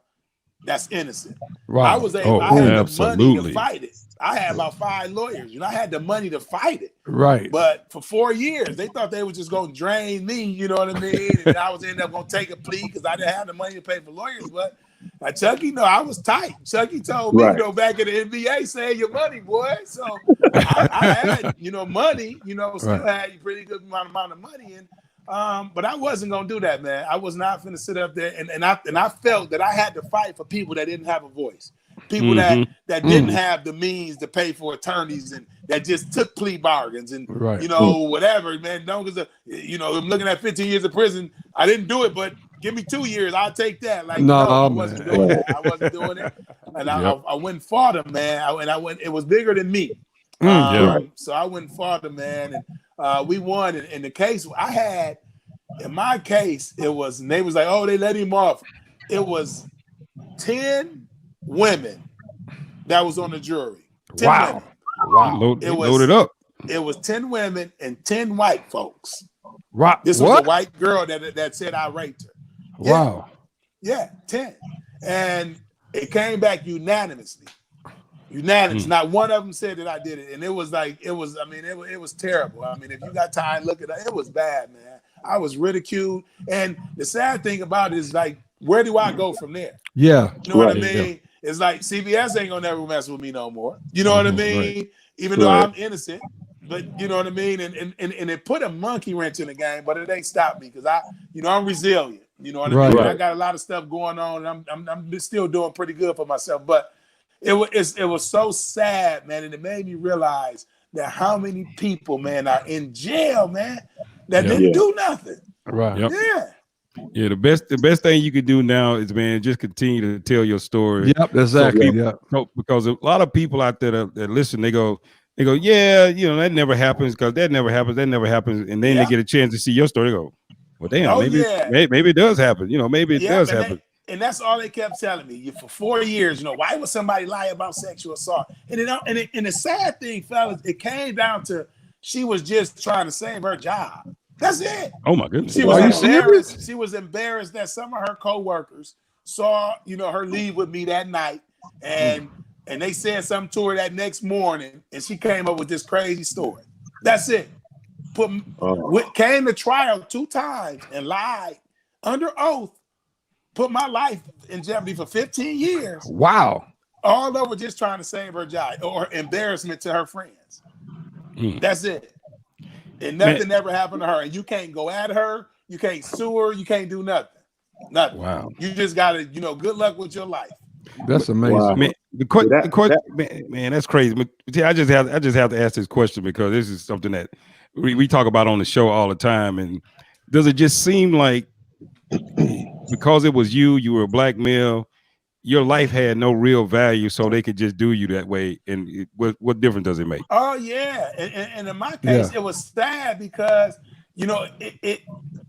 D: that's innocent.
C: Right.
D: I was able, I had the money to fight it. I had about 5 lawyers. You know, I had the money to fight it.
C: Right.
D: But for 4 years, they thought they were just going to drain me. You know what I mean? And I was ended up going to take a plea because I didn't have the money to pay for lawyers. But Chucky, no, I was tight. Chucky told me to go back in the NBA, save your money, boy. So I had, you know, money. You know, still had a pretty good amount of money. And but I wasn't gonna do that, man. I was not gonna sit up there and I felt that I had to fight for people that didn't have a voice, people that didn't have the means to pay for attorneys and that just took plea bargains and you know whatever, man. Don't because you know I'm looking at 15 years of prison. I didn't do it, but give me 2 years, I'll take that. Like no, I wasn't doing that. I wasn't doing it, and I went and fought him, man. I went. It was bigger than me. So I went and fought him, man, and we won. In the case I had, in my case, it was, and they was like, oh, they let him off. It was 10 women that was on the jury. 10
C: Wow.
D: women.
C: Wow.
B: He loaded up.
D: It was 10 women and 10 white folks.
C: Right.
D: This was a white girl that said I raped her. Yeah.
C: Wow.
D: Yeah, 10. And it came back unanimously. Unanimous. Not one of them said that I did it. And it was terrible. I mean, if you got time, look at it. It was bad, man. I was ridiculed. And the sad thing about it is, like, where do I go from there?
C: Yeah.
D: You know what I mean? Yeah. It's like CBS ain't gonna never mess with me no more. You know what I mean? Right. Even though I'm innocent, but you know what I mean? And it put a monkey wrench in the game, but it ain't stopped me because I'm resilient. You know what I mean? Right. I got a lot of stuff going on, and I'm still doing pretty good for myself. But it was so sad, man, and it made me realize that how many people, man, are in jail, man, that didn't do nothing.
C: Right.
B: Yep.
D: Yeah.
B: Yeah, the best thing you could do now is, man, just continue to tell your story.
C: Yep, exactly.
B: Because a lot of people out there that listen, they go, yeah, that never happens because that never happens, and then they get a chance to see your story. They go, well, damn, maybe it does happen. Maybe it does happen.
D: And that's all they kept telling me for 4 years. Why would somebody lie about sexual assault? And the sad thing, fellas, it came down to she was just trying to save her job. That's it.
B: Oh my goodness.
D: She was embarrassed. She was embarrassed that some of her coworkers saw, her leave with me that night, and they said something to her that next morning, and she came up with this crazy story. That's it. Came to trial 2 times and lied under oath. Put my life in jeopardy for 15 years.
C: Wow.
D: All over just trying to save her job or embarrassment to her friends. That's it. And nothing ever happened to her. And you can't go at her. You can't sue her. You can't do nothing. Nothing.
B: Wow.
D: You just got to, good luck with your life.
C: That's amazing.
B: Wow. Man, man, that's crazy. But I just have to ask this question because this is something that we talk about on the show all the time. And does it just seem like because it was you were a black male, your life had no real value, so they could just do you that way? And what difference does it make?
D: Oh yeah, and in my case, it was sad because it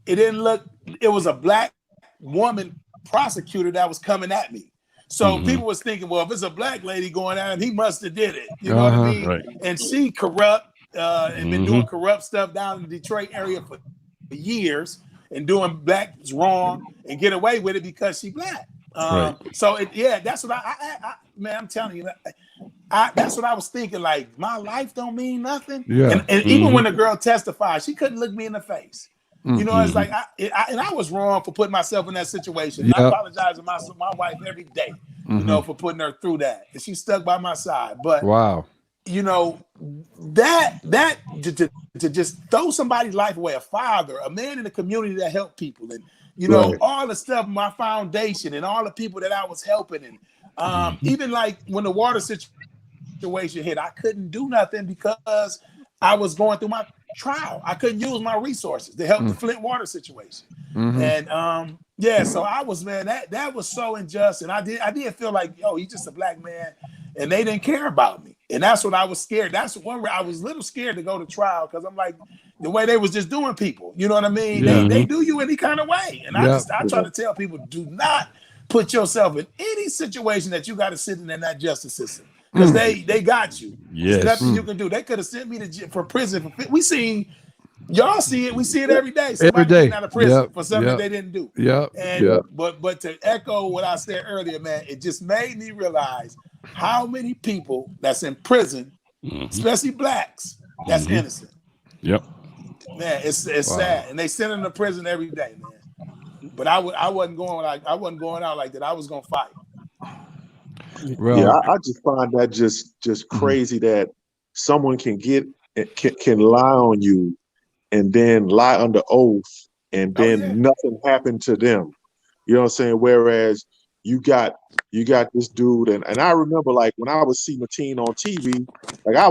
D: didn't look. It was a black woman prosecutor that was coming at me, so people was thinking, well, if it's a black lady going at him, he must have did it. You know what I mean? Right. And she corrupt and been doing corrupt stuff down in the Detroit area for years and doing blacks wrong and get away with it because she black.
B: Right.
D: So that's what man, I'm telling you, that's what I was thinking. Like, my life don't mean nothing. Yeah. And even when the girl testified, she couldn't look me in the face. It's like I was wrong for putting myself in that situation. Yep. I apologize to my wife every day, for putting her through that. And she stuck by my side. But
C: wow,
D: that to just throw somebody's life away, a father, a man in the community that helped people, and all the stuff, my foundation, and all the people that I was helping, and even like when the water situation hit, I couldn't do nothing because I was going through my trial. I couldn't use my resources to help the Flint water situation, and so I was, man, that was so unjust, and I did feel like, he's just a black man, and they didn't care about me. And that's what I was scared. That's one where I was a little scared to go to trial because I'm like, the way they was just doing people, you know what I mean? Yeah. They do you any kind of way. And I try to tell people, do not put yourself in any situation that you got to sit in that justice system because they got you.
B: Yes.
D: There's nothing you can do. They could have sent me for prison. We see it every day. Somebody getting out of prison for something they didn't do. But to echo what I said earlier, man, it just made me realize how many people that's in prison, especially blacks, that's innocent.
B: Yep.
D: Man, it's sad, and they send them to prison every day, man. But I wasn't going out like that. I was gonna fight.
A: I just find that just crazy that someone can lie on you and then lie under oath and then nothing happened to them. You know what I'm saying? Whereas you got this dude, and I remember, like, when I would see Mateen on TV, like I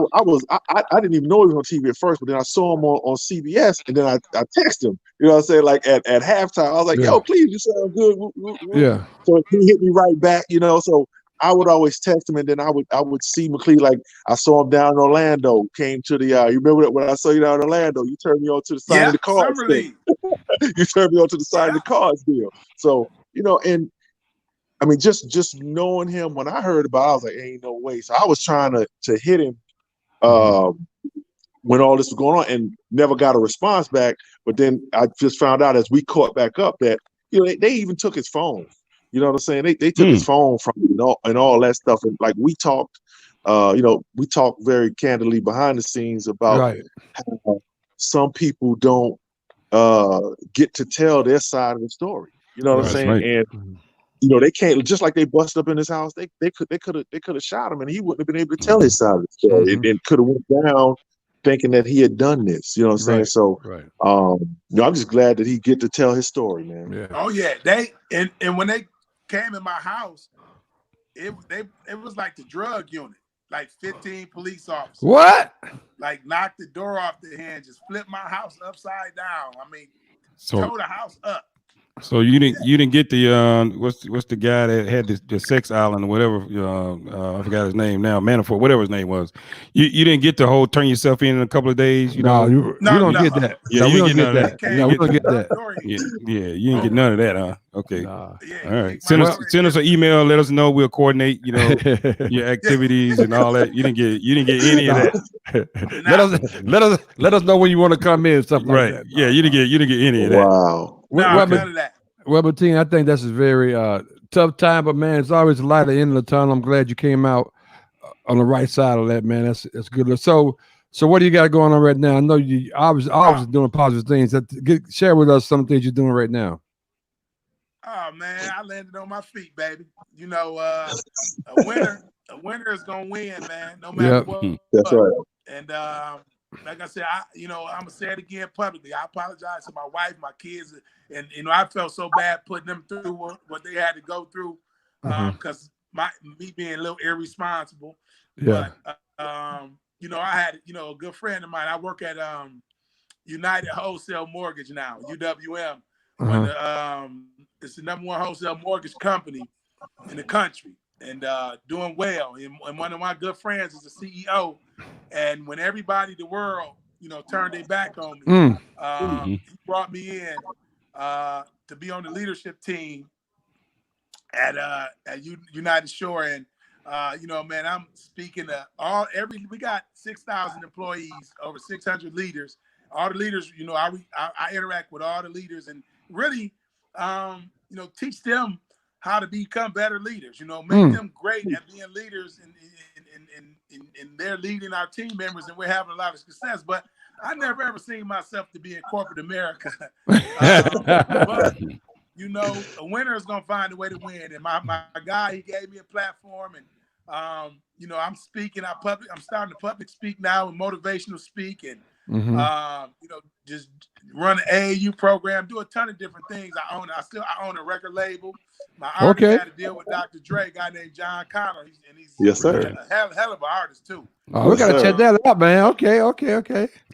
A: didn't even know he was on TV at first, but then I saw him on CBS, and then I texted him, you know what I'm saying, like at halftime, I was like, yo, please, you sound good.
C: Yeah.
A: So he hit me right back, so I would always text him, and then I would see McCleaves, like I saw him down in Orlando, came to the, you remember that when I saw you down in Orlando, you turned me on to the side of the cards. You turned me on to the side of the cards deal. So, and I mean, just knowing him, when I heard about it, I was like, ain't no way. So I was trying to hit him when all this was going on and never got a response back. But then I just found out as we caught back up that, they even took his phone. You know what I'm saying? They took his phone from him and all that stuff. And like we talked, we talked very candidly behind the scenes about how some people don't get to tell their side of the story. You know what I'm saying?
B: Right.
A: And they can't, just like they busted up in his house, they could have shot him and he wouldn't have been able to tell his side of the story. It could have went down thinking that he had done this. You know what I'm saying? So I'm just glad that he get to tell his story, man.
C: Yeah.
D: Oh yeah. They and when they came in my house, it was like the drug unit, like 15 police officers.
C: What?
D: Like knocked the door off the hinges, flipped my house upside down. I mean, tore the house up.
B: So you didn't get the what's the guy that had the sex island or whatever, I forgot his name now, Manafort, whatever his name was. You didn't get the whole turn yourself in a couple of days, you know?
C: You don't get that.
B: Yeah,
C: we
B: you
C: don't
B: get
C: that.
B: that.
C: No, we don't get that.
B: Yeah, you didn't get none of that, huh? Okay.
C: Nah.
B: All right. Send us an email, let us know, we'll coordinate, your activities and all that. You didn't get any of
C: that. Let us know when you want to come in, stuff like that.
B: Yeah, you didn't get any of that.
A: Wow.
D: None of that.
C: Well, Mateen, I think that's a very tough time, but man, it's always a light at the end of the tunnel. I'm glad you came out on the right side of that, man. That's good. So what do you got going on right now? I know you obviously doing positive things. Share with us some things you're doing right now.
D: Oh man, I landed on my feet, baby. A winner is gonna win, man. No matter what.
A: That's right.
D: And like I said, I'm gonna say it again publicly. I apologize to my wife, my kids, and I felt so bad putting them through what they had to go through, because me being a little irresponsible.
C: Yeah.
D: But I had a good friend of mine. I work at United Wholesale Mortgage now, UWM. It's the #1 wholesale mortgage company in the country, and doing well. And one of my good friends is the CEO. And when everybody, the world, turned their back on me, he brought me in to be on the leadership team at United Shore. And man, I'm speaking to we got 6,000 employees, over 600 leaders. All the leaders, I interact with all the leaders and really, teach them how to become better leaders, make them great at being leaders and they're leading our team members and we're having a lot of success. But I never ever seen myself to be in corporate America. But a winner is gonna find a way to win. And my guy, he gave me a platform, and I'm speaking. I'm starting to public speak now and motivational speak, and just run an AAU program, do a ton of different things. I own a record label. My artist had to deal with Dr. Dre, a guy named John Connor. He's
A: yes, sir.
D: a hell of an artist too.
C: Oh, we gotta check that out, man. Okay.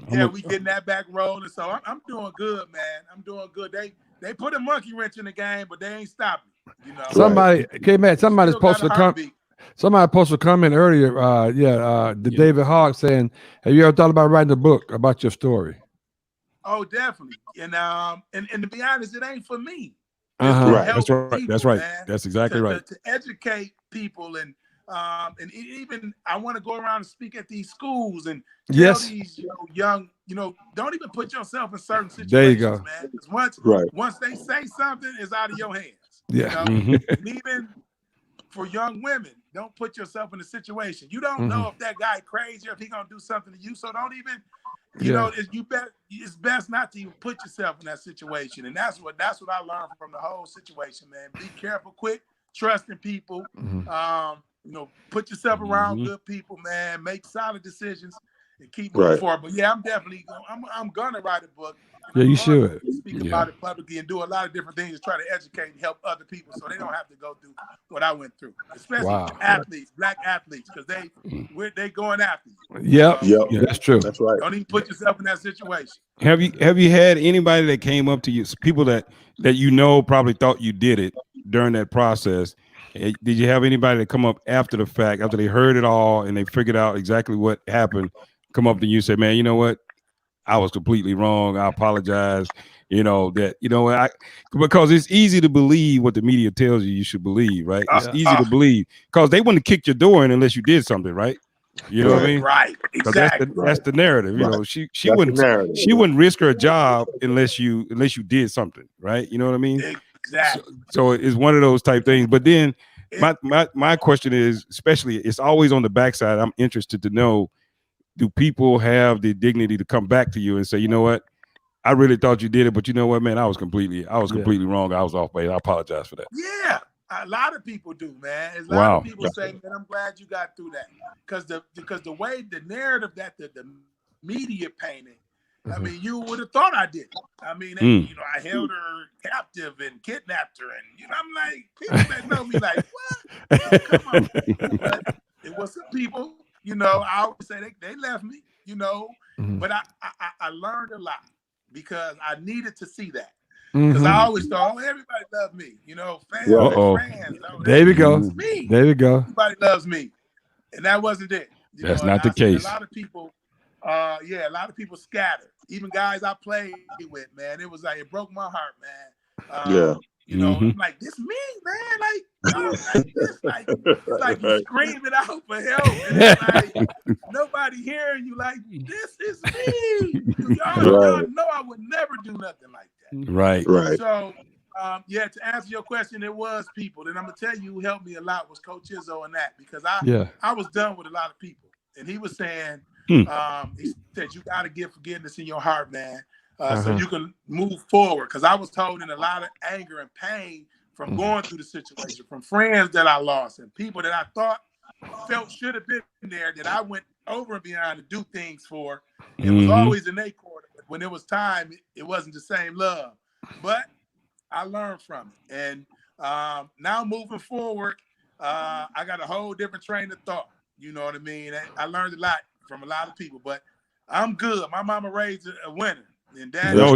D: Yeah, we getting that back rolling. So I'm doing good, man. I'm doing good. They put a monkey wrench in the game, but they ain't stopping.
C: Somebody posted a comment earlier. David Hogg saying, "Have you ever thought about writing a book about your story?"
D: Oh, definitely. And to be honest, it ain't for me.
B: Right. That's right.
D: People,
B: That's right.
D: Man,
B: That's exactly right.
D: To educate people and even I want to go around and speak at these schools and tell these young, don't even put yourself in certain situations,
C: there you go.
D: man. Because once they say something, it's out of your hands.
C: Yeah.
D: And even for young women, don't put yourself in a situation. You don't know if that guy crazy or if he gonna do something to you. So don't even, it's best not to even put yourself in that situation. And that's what I learned from the whole situation, man. Be careful, quick, trusting people. Put yourself around good people, man. Make solid decisions and keep moving forward. But yeah, I'm gonna write a book.
C: Yeah, you should
D: speak about it publicly and do a lot of different things to try to educate and help other people so they don't have to go through what I went through, especially athletes, black athletes, because they going after you.
C: Yeah, that's true.
A: That's right.
D: Don't even put yourself in that situation.
B: Have you had anybody that came up to you, people that probably thought you did it during that process? Did you have anybody that come up after the fact, after they heard it all and they figured out exactly what happened, come up to you and say, "Man, you know what? I was completely wrong. I apologize. Because it's easy to believe what the media tells you should believe, right? It's easy to believe because they wouldn't have kicked your door in unless you did something, right? You know what I mean?
D: Right. Exactly.
B: That's the narrative.
A: Right.
B: She
A: That's
B: wouldn't
A: the narrative.
B: she wouldn't risk her job unless you did something, right? You know what I mean?
D: Exactly.
B: So it's one of those type things. But then my question is, especially, it's always on the backside. I'm interested to know, do people have the dignity to come back to you and say, you know what, I really thought you did it, but you know what, man, I was completely wrong. I was off base. I apologize for that.
D: Yeah, a lot of people do, man. A lot
B: Wow.
D: of people say, man, I'm glad you got through that, because the way the narrative that the media painted, I mean, you would have thought I did. I mean, I held her captive and kidnapped her, and I'm like, people that know me like, what? Come on. But it was some people, I always say they left me, but I learned a lot because I needed to see that. Because I always thought, everybody loves me, fans and friends.
C: There we go.
D: Me.
C: There we go.
D: Everybody loves me, and that wasn't it.
B: That's not the case.
D: A lot of people, a lot of people scattered. Even guys I played with, man, it was like, it broke my heart, man. I'm like, this me, man, like this, it's like you screaming out for help, and it's like nobody hearing you. Like, this is me. Y'all know I would never do nothing like that.
B: Right.
D: So, to answer your question, it was people. And I'm gonna tell you who helped me a lot was Coach Izzo and that, because I was done with a lot of people, and he was saying, he said, you got to get forgiveness in your heart, man. So you can move forward. Because I was holding a lot of anger and pain from going through the situation, from friends that I lost and people that I thought felt should have been there, that I went over and beyond to do things for. It was always in their corner. But when it was time, it wasn't the same love. But I learned from it. And now moving forward, I got a whole different train of thought. You know what I mean? I learned a lot from a lot of people, but I'm good. My mama raised a winner. And Dad,
A: that's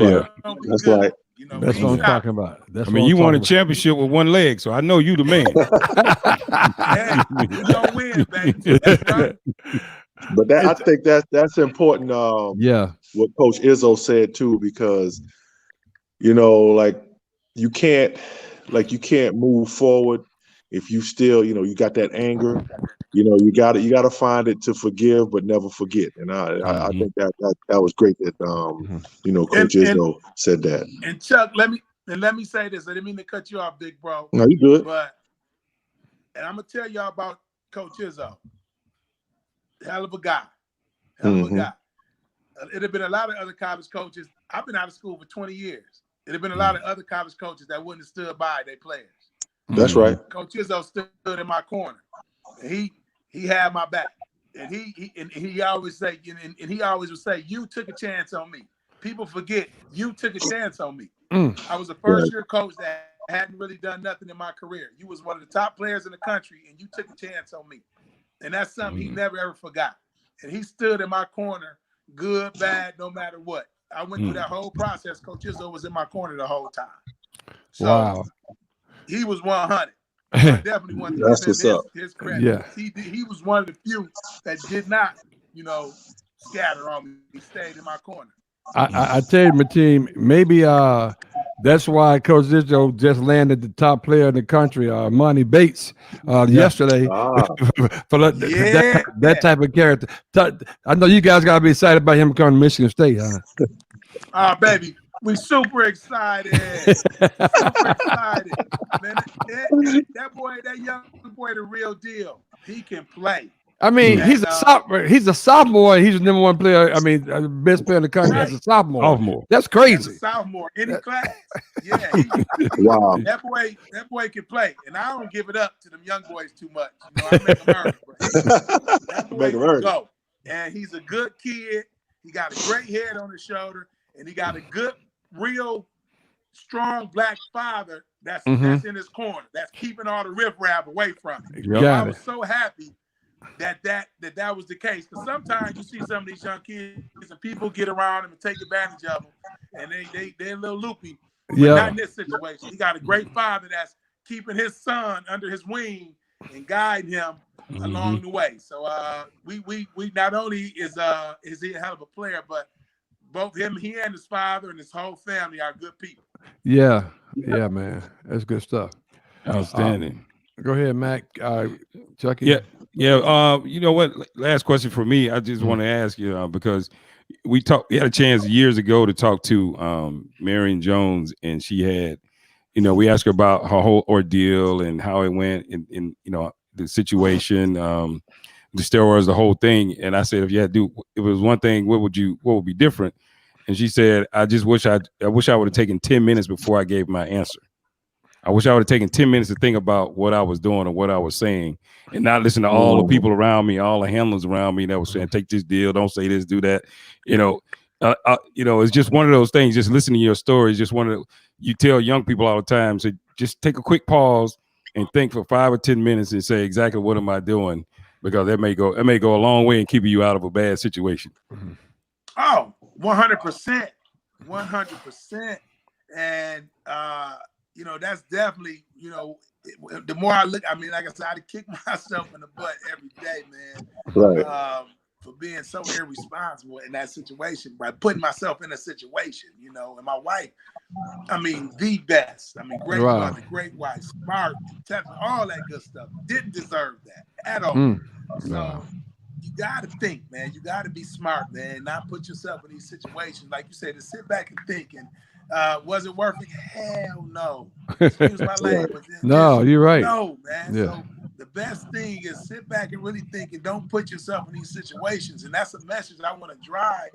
D: good.
A: Right.
C: That's what I'm talking about.
B: You won a championship with one leg, so I know you the man.
D: Hey, you don't win, baby. That's right.
A: But I think that's important. What Coach Izzo said too, because like you can't move forward if you still you got that anger. You got to find it to forgive, but never forget. And I think that was great that Coach Izzo said that.
D: And Chuck, let me say this. I didn't mean to cut you off, big bro.
A: No, you good.
D: And I'm gonna tell y'all about Coach Izzo. Hell of a guy. It'd have been a lot of other college coaches. I've been out of school for 20 years. It'd have been a lot of other college coaches that wouldn't have stood by their players.
A: That's right.
D: Coach Izzo stood in my corner. And he had my back, and he always say, and he always would say, you took a chance on me. People forget you took a chance on me. I was a first-year coach that hadn't really done nothing in my career. You was one of the top players in the country, and you took a chance on me. And that's something he never, ever forgot. And he stood in my corner, good, bad, no matter what. I went through that whole process. Coach Izzo was in my corner the whole time. So he was 100. I definitely want to give him his credit.
C: Yeah.
D: He was one of the few that did not, scatter on me. He stayed in my corner.
C: I tell you, Mateen, maybe that's why Coach Izzo just landed the top player in the country, Monty Bates, yesterday for that type of character. I know you guys got to be excited about him coming to Michigan State, huh?
D: Baby. We super excited. Super excited. Man, that young boy, the real deal. He can play.
C: I mean, he's a sophomore. He's a sophomore. He's the number one player. I mean, best player in the country as a sophomore. That's crazy.
D: Sophomore in the class. Yeah.
A: Wow.
D: That boy can play, and I don't give it up to them young boys too much. I make them earn it. That boy can go, and he's a good kid. He got a great head on his shoulder, and he got a good, real strong black father that's in his corner, that's keeping all the riffraff away from him. I was so happy that was the case, because sometimes you see some of these young kids and people get around them and take advantage of them, and they're a little loopy. But not in this situation. He got a great father that's keeping his son under his wing and guiding him along the way. So we not only is he a hell of a player, but both he and his father and his whole family are good people.
C: Yeah, man, that's good stuff.
B: Outstanding.
C: Go ahead, Mac. Chucky.
B: Yeah. You know what? Last question for me. I just want to ask you because we had a chance years ago to talk to Marion Jones, and she had, we asked her about her whole ordeal and how it went in the situation, the steroids, the whole thing. And I said, if it was one thing, what would be different? And she said, I wish I would have taken 10 minutes before I gave my answer. I wish I would have taken 10 minutes to think about what I was doing or what I was saying, and not listen to all the people around me, all the handlers around me that was saying, take this deal, don't say this, do that. It's just one of those things. Just listening to your stories. Just you tell young people all the time, so just take a quick pause and think for 5 or 10 minutes and say exactly what am I doing, because it may go a long way in keeping you out of a bad situation.
D: Oh, 100%, 100%, and that's definitely, the more I look, I mean, like I said, I kick myself in the butt every day, man,
A: Right.
D: For being so irresponsible in that situation, by putting myself in a situation, and my wife, I mean, the best. I mean, great mother, great wife, smart, all that good stuff. Didn't deserve that at all. So you got to think, man. You got to be smart, man. Not put yourself in these situations. Like you said, to sit back and think, and was it worth it? Hell no. Excuse my language.
C: No, you're right.
D: No, man.
C: Yeah.
D: So the best thing is sit back and really think, and don't put yourself in these situations. And that's a message I want to drive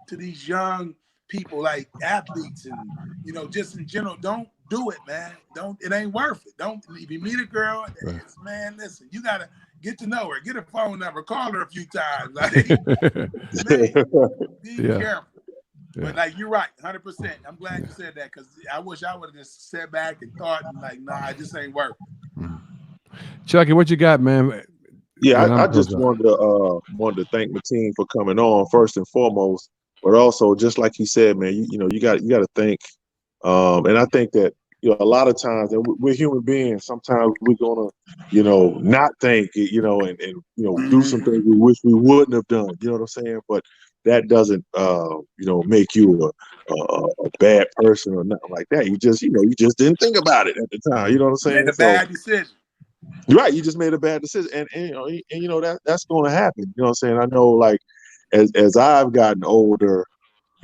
D: to these young people, like athletes, and just in general. Don't do it, man. It ain't worth it. Don't. If you meet a girl, man, listen, you gotta get to know her, get her phone number, call her a few times. Like, be careful. Yeah. But like, you're right, 100%. I'm glad you said that, because I wish I would have just sat back and thought, and like, nah, it just ain't work.
C: Chucky, what you got, man?
A: Yeah, I just wanted to thank Mateen for coming on first and foremost, but also just like he said, man, you got to think, and I think that a lot of times, and we're human beings. Sometimes we're gonna not think, and do some things we wish we wouldn't have done. You know what I'm saying? But that doesn't make you a bad person or nothing like that. You just didn't think about it at the time. You know what I'm saying?
D: Made a bad decision.
A: Right, you just made a bad decision, and that's going to happen. You know what I'm saying? I know, like, as I've gotten older,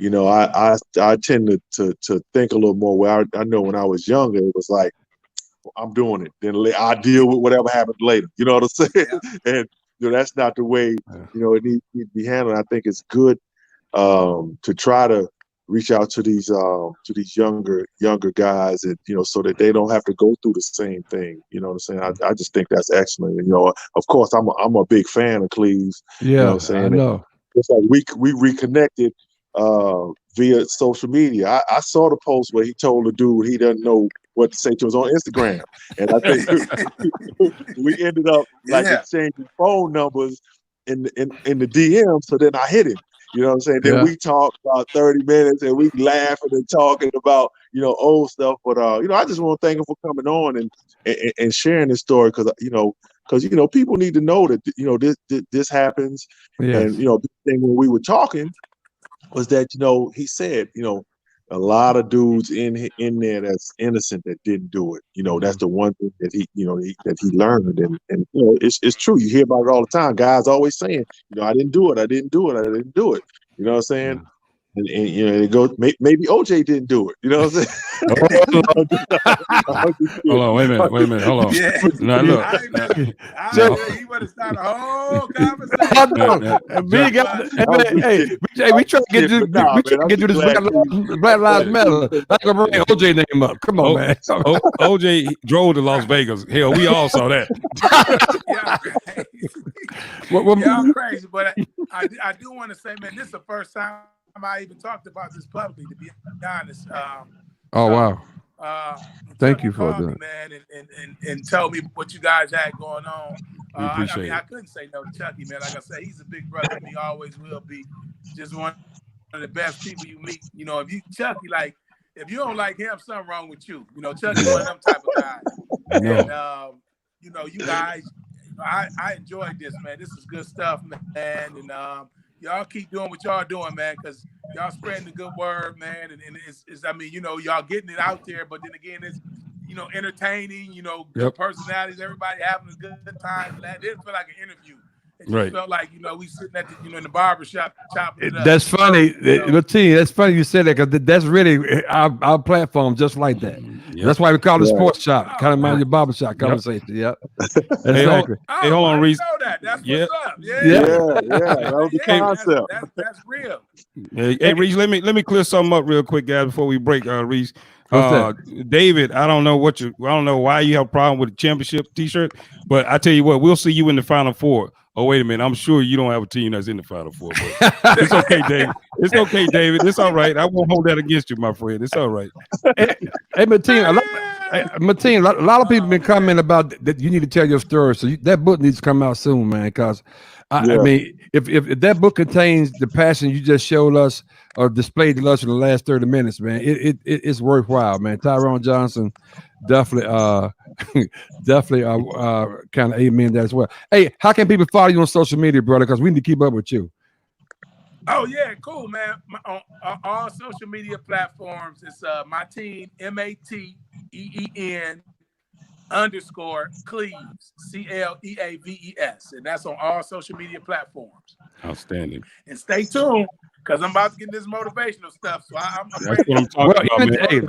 A: I tend to think a little more. Where I know when I was younger, it was like, I'm doing it. Then I deal with whatever happens later. You know what I'm saying? Yeah. And that's not the way it needs to be handled. I think it's good to try to reach out to these younger guys, and so that they don't have to go through the same thing. You know what I'm saying? I just think that's excellent. And, of course, I'm a big fan of Cleaves.
C: Yeah,
A: you know what I'm saying?
C: I know.
A: It's like we reconnected via social media. I saw the post where he told the dude he doesn't know what to say to us on Instagram, and I think we ended up exchanging phone numbers in the DM. So then I hit him. You know what I'm saying? Then we talked about 30 minutes, and we laughing and talking about old stuff. But I just want to thank him for coming on and sharing this story, because people need to know that this happens.
C: Yes.
A: And the thing when we were talking was that he said a lot of dudes in there that's innocent that didn't do it. That's the one thing that he learned, and it's true. You hear about it all the time. Guys always saying, I didn't do it. I didn't do it. I didn't do it. You know what I'm saying? Yeah. And it goes, maybe OJ didn't do it. You know what I'm saying?
B: Hold on, wait a minute. Hold on.
D: Yeah.
B: No, look.
D: He would have started a whole conversation.
C: We try to get you this Black Lives Matter. That's gonna bring OJ name up. Come on, man.
B: OJ drove to Las Vegas. Hell, we all saw that.
D: Y'all crazy, but I do want to say, man, this is the first time I even talked about this publicly, to be honest.
C: Wow. Thank you for that,
D: man, and tell me what you guys had going on. I couldn't say no to Chucky, man. Like I said, he's a big brother to me, always will be. Just one of the best people you meet. Chucky, like, if you don't like him, something wrong with you. Chucky's one of them type of guys. And you guys, I enjoyed this, man. This is good stuff, man. And y'all keep doing what y'all doing, man, because y'all spreading the good word, man. And it's I mean, y'all getting it out there, but then again, it's entertaining, good personalities, everybody having a good time. It didn't feel like an interview. It just felt like, we sitting at the, in the barbershop chopping it up.
C: That's funny. Mateen, that's funny you said that, because that's really our platform, just like that. Yep. That's why we call it sports shop, kind of mind your barbershop conversation. Yep. Exactly.
B: Hey, hold on, Reese.
D: I know that. That's what's up. Yeah.
A: That was the concept.
D: That's real.
B: Hey, Reese, let me clear something up real quick, guys, before we break. Reese, David, I don't know why you have a problem with the championship T-shirt, but I tell you what, we'll see you in the Final Four. Oh, wait a minute. I'm sure you don't have a team that's in the Final Four. But it's okay, David. It's okay, David. It's all right. I won't hold that against you, my friend. It's all right.
C: Hey, Mateen, a lot of people been commenting about that. You need to tell your story. So that book needs to come out soon, man, because I mean, if that book contains the passion you just showed us or displayed to us in the last 30 minutes, man, it's worthwhile, man. Tyrone Johnson definitely kind of amen that as well. Hey, how can people follow you on social media, brother? Because we need to keep up with you.
D: Oh yeah, cool, man. On all social media platforms, it's Mateen, MATEEN _Cleaves, CLEAVES, and that's on all social media platforms.
B: Outstanding.
D: And stay tuned, because I'm about to get this motivational stuff. So I'm
B: that's what I'm talking about, man. Hey,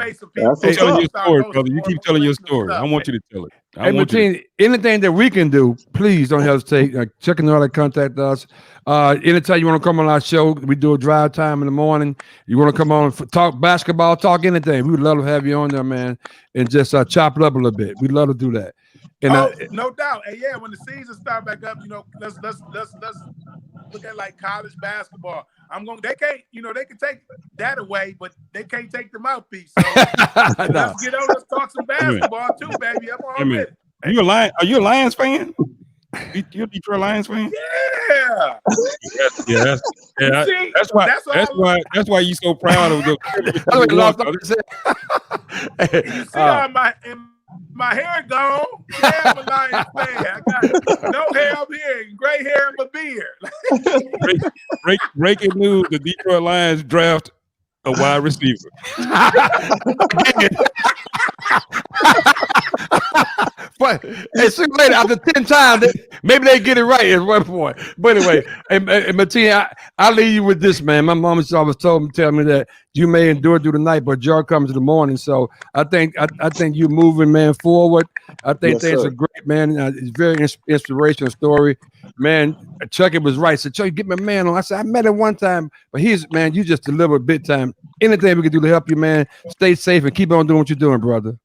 B: telling your story, brother. You keep telling your story. I want you to tell it.
C: Mateen, anything that we can do, please don't hesitate. Checking out to contact us. Anytime you want to come on our show, we do a drive time in the morning. You want to come on, talk basketball, talk anything. We would love to have you on there, man, and just chop it up a little bit. We'd love to do that. And
D: no doubt. And yeah, when the season start back up, let's look at like college basketball. They can't, they can take that away, but they can't take the mouthpiece. So let's get on, let's talk some basketball too, baby. I'm all with it.
B: Are you a Lions fan? You're a Detroit Lions fan?
D: Yeah.
B: That's why you're so proud of the.
D: You see how my hair gone? Yeah, I'm a Lions fan. I got no hair up here, gray hair in my beard.
B: Breaking news: the Detroit Lions draft a wide receiver.
C: But sooner or later, after 10 times, maybe they get it right at one point. But anyway, Mateen, I'll leave you with this, man. My mom always tell me that you may endure through the night, but joy comes in the morning. So I think you're moving, man, forward. I think things are great, man. It's a very inspirational story. Man, Chucky was right. So Chucky, get my man on. I said, I met him one time, but man, you just delivered big time. Anything we can do to help you, man, stay safe and keep on doing what you're doing, brother.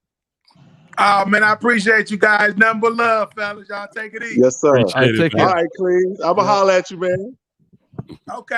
D: Oh, man, I appreciate you guys. Nothing but love, fellas. Y'all take it easy.
A: Yes, sir.
C: All right,
A: Cleaves. I'm going to holler at you, man.
D: Okay.